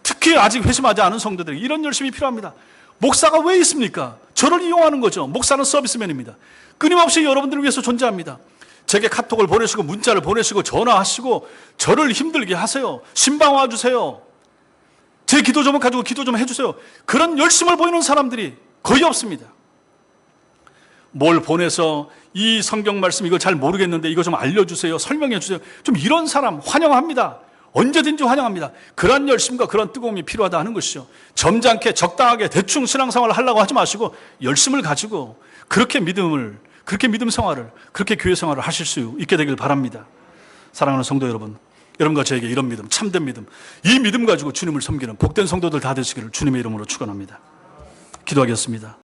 특히 아직 회심하지 않은 성도들에게 이런 열심이 필요합니다. 목사가 왜 있습니까? 저를 이용하는 거죠. 목사는 서비스맨입니다. 끊임없이 여러분들을 위해서 존재합니다. 제게 카톡을 보내시고 문자를 보내시고 전화하시고 저를 힘들게 하세요. 신방 와주세요. 제 기도 좀 가지고 기도 좀 해주세요. 그런 열심을 보이는 사람들이 거의 없습니다. 뭘 보내서 이 성경 말씀 이거 잘 모르겠는데 이거 좀 알려주세요. 설명해 주세요. 좀 이런 사람 환영합니다. 언제든지 환영합니다. 그런 열심과 그런 뜨거움이 필요하다 하는 것이죠. 점잖게 적당하게 대충 신앙생활을 하려고 하지 마시고 열심을 가지고 그렇게 믿음 생활을, 그렇게 교회 생활을 하실 수 있게 되길 바랍니다. 사랑하는 성도 여러분, 여러분과 저에게 이런 믿음, 참된 믿음, 이 믿음 가지고 주님을 섬기는 복된 성도들 다 되시기를 주님의 이름으로 축원합니다. 기도하겠습니다.